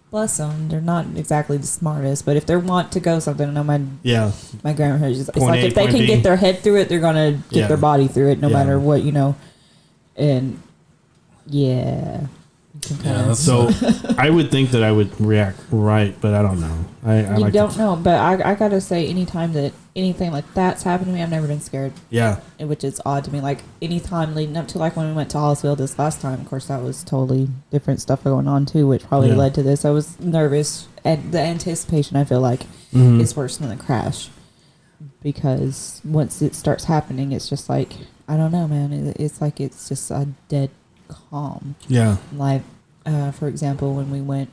bless them. They're not exactly the smartest, but if they want to go something, I know my grandma just it's Point like A, if they point can B. get their head through it, they're gonna get their body through it, no matter what, and yeah. So I would think that I would react right, but I don't know. I don't know, but I gotta say, anytime that anything like that's happened to me, I've never been scared. Yeah. Which is odd to me. Like anytime leading up to like when we went to Hollisville this last time, of course that was totally different stuff going on too, which probably led to this. I was nervous, and the anticipation I feel like is worse than the crash, because once it starts happening, it's just like I don't know, man. It's like it's just a dead calm. Yeah. Like, for example, when we went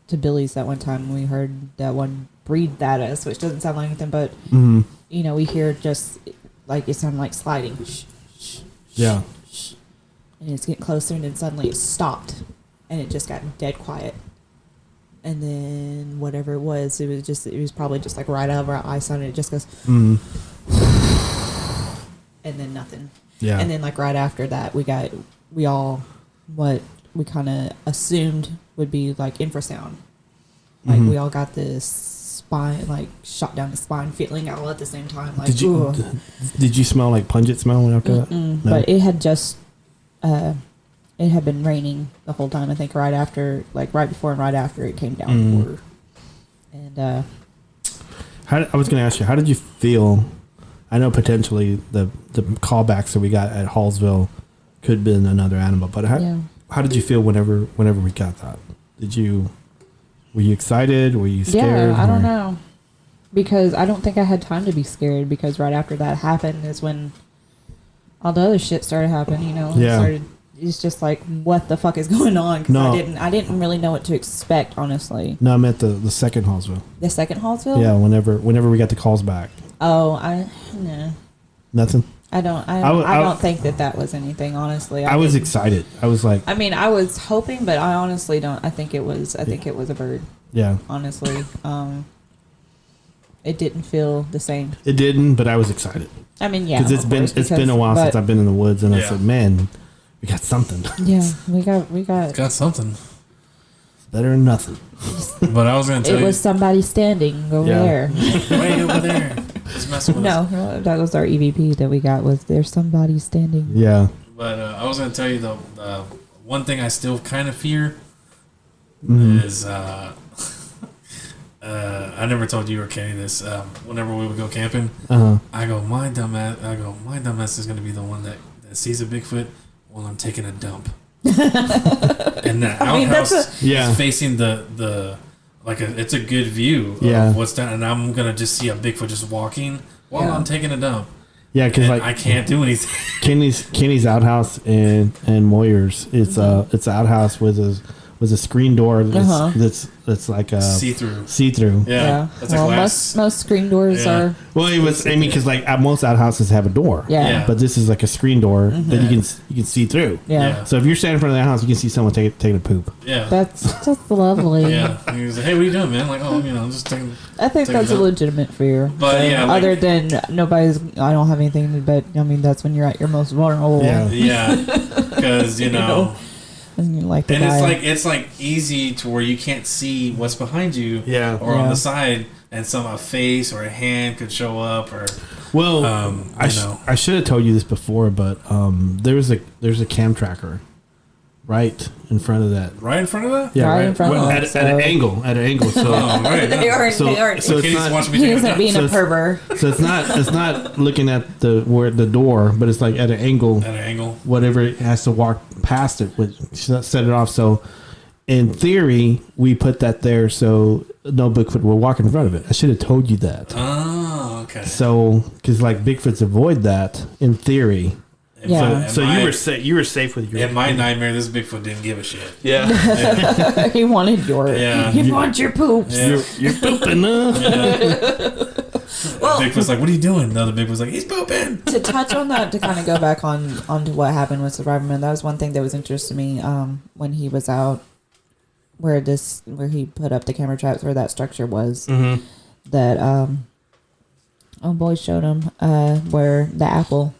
to Billy's that one time, we heard that one breathed at us, which doesn't sound like anything, but we hear just like it sounded like sliding. Yeah. And it's getting closer, and then suddenly it stopped, and it just got dead quiet. And then whatever it was probably just like right out of our eyesight, and it just goes, and then nothing. Yeah. And then like right after that, we all what we kind of assumed would be like infrasound. Like we all got this spine, like shot down the spine feeling all at the same time. Like, did you smell like pungent smell after that? No? But it had just it had been raining the whole time. I think right before and right after it came down. And I was going to ask you, how did you feel? I know potentially the callbacks that we got at Hallsville could have been another animal, but how did you feel whenever we got that? Were you excited? Were you scared? Yeah, I don't know, because I don't think I had time to be scared, because right after that happened is when all the other shit started happening. It's just like, what the fuck is going on? Because I didn't really know what to expect, honestly. No, I meant the second Hallsville. The second Hallsville? Yeah, whenever we got the calls back. Oh, no. Nothing? I don't think that was anything, honestly. I was excited. I was like, I mean, I was hoping, but I honestly don't. I think it was a bird. Yeah. Honestly. It didn't feel the same. It didn't, but I was excited. I mean, yeah. Because it's been a while since I've been in the woods, and I said, man, we got something. Yeah, we got something. Better than nothing. But I was going to tell you. It was somebody standing over there. Way over there. Just messing with us. No, that was our EVP that we got, was there's somebody standing. Yeah. But I was going to tell you, the one thing I still kind of fear is, I never told you or Kenny this, whenever we would go camping, I go, my dumbass is going to be the one that sees a Bigfoot while I'm taking a dump. And that outhouse is facing the it's a good view of what's down, and I'm gonna just see a Bigfoot just walking while I'm taking a dump. Yeah, because I can't do anything. Kenny's outhouse and Moyer's, it's an outhouse with a screen door that's like a see through. Yeah. That's a glass. Most screen doors are. Well, because like most outhouses have a door. Yeah. But this is like a screen door that you can see through. Yeah. So if you're standing in front of the house, you can see someone taking a poop. Yeah. That's just lovely. Yeah. And he was like, "Hey, what are you doing, man?" Like, "Oh, I'm just taking." I think that's a legitimate fear. But other than I don't have anything, but I mean that's when you're at your most vulnerable. Yeah. Because it's like easy to where you can't see what's behind you, or on the side, and a face or a hand could show up, or I should have told you this before, but there's a cam tracker right in front of that. Right in front of that? Yeah, Right in front of Well, that, at an angle. At an angle. So, Oh, right. They aren't. So- they aren't. so it's Kitty's not- watching me he take a isn't nap. being so a it's- pervert. so it's not looking at the door, but it's like at an angle. At an angle. Whatever it has to walk past it, which set it off. So, in theory, we put that there so no Bigfoot will walk in front of it. I should have told you that. Oh, okay. So, because like Bigfoots avoid that in theory. Yeah. So you were safe with your. In my nightmare, this Bigfoot didn't give a shit. Yeah. He wanted your. Yeah. He wants your poops. Yeah. You're pooping, huh? Well, Bigfoot's like, what are you doing? The other Bigfoot's like, he's pooping. to touch on that, to kind of go back onto what happened with Survivorman, that was one thing that was interesting to me when he was out, where he put up the camera traps where that structure was. Mm-hmm. That boys showed him where the apple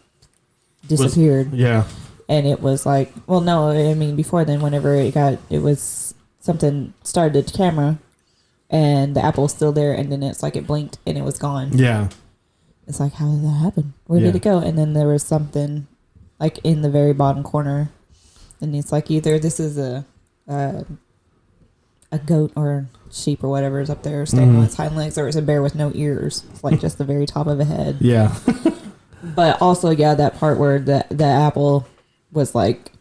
disappeared. Yeah. And it was like, well, no, I mean, before then, whenever it was something started the camera and the apple was still there, and then it's like it blinked and it was gone. Yeah. It's like, how did that happen? Where did it go? And then there was something like in the very bottom corner, and it's like either this is a goat or sheep or whatever is up there standing on its hind legs, or it's a bear with no ears. It's like just the very top of a head. Yeah. But also, yeah, that part where the apple was like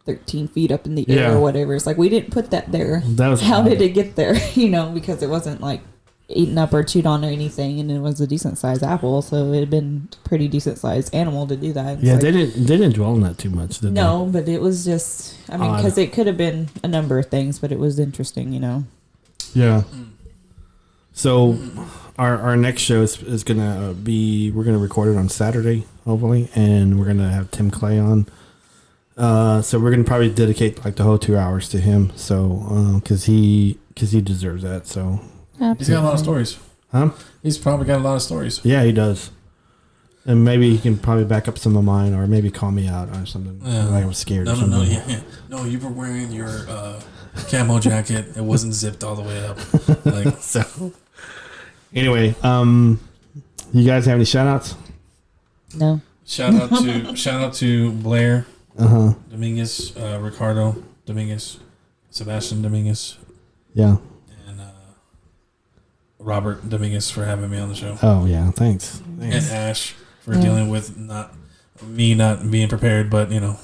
13 feet up in the air Yeah. or whatever. It's like, we didn't put that there. That was How odd. did it get there? Because it wasn't like eaten up or chewed on or anything, and it was a decent sized apple, so it had been a pretty decent sized animal to do that. It's Yeah, like, they didn't dwell on that too much, did no, but it was just, I mean, Odd. because it could have been a number of things, but it was interesting, they? Yeah. So our next show is gonna be, we're gonna record it on Saturday, hopefully, and we're gonna have Tim Clay on. So we're gonna probably dedicate like the whole 2 hours to him. So because he deserves that. So He's got a lot of stories. huh? He's probably got a lot of stories. Yeah, he does. And maybe he can probably back up some of mine, or maybe call me out or something. Yeah. Like I was scared. No, or something. yeah. No, you were wearing your camo jacket. It wasn't zipped all the way up. Like, So anyway, you guys have any shout outs? No. shout out to Blair Uh-huh. Dominguez, Ricardo Dominguez, Sebastian Dominguez, Yeah. and Robert Dominguez for having me on the show, Oh yeah, thanks. and Ash for dealing with not being prepared, but No.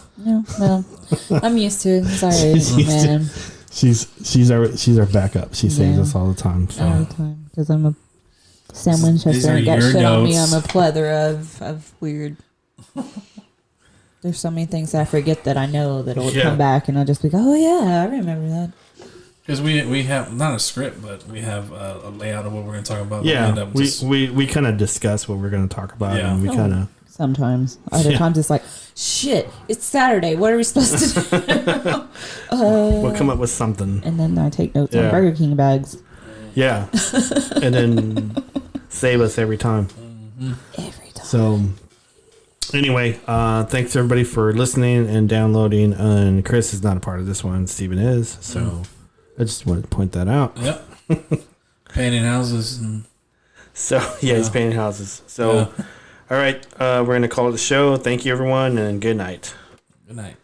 I'm used to it. Sorry, She's used to- man. She's our backup. She saves Yeah. us all the time. So. All the time. Because I'm a Sam Winchester. These are And got your shit on me. notes. I'm a plethora of weird. There's so many things that I forget that I know that'll Yeah. come back, and I'll just be like, oh yeah, I remember that. because we have not a script, but we have a layout of what we're going to talk about. Yeah, end up just- we kind of discuss what we're going to talk about, Yeah. and we kind of Sometimes. Other Yeah. times it's like, shit, it's Saturday. What are we supposed to do? we'll come up with something. And then I take notes Yeah. on Burger King bags. Yeah, and then save us every time. Every time. So anyway, thanks everybody for listening and downloading. And Chris is not a part of this one. Steven is. So I just wanted to point that out. Yep. Painting houses and So yeah, he's painting houses. So all right, we're gonna call it a show. Thank you everyone, and good night. good night.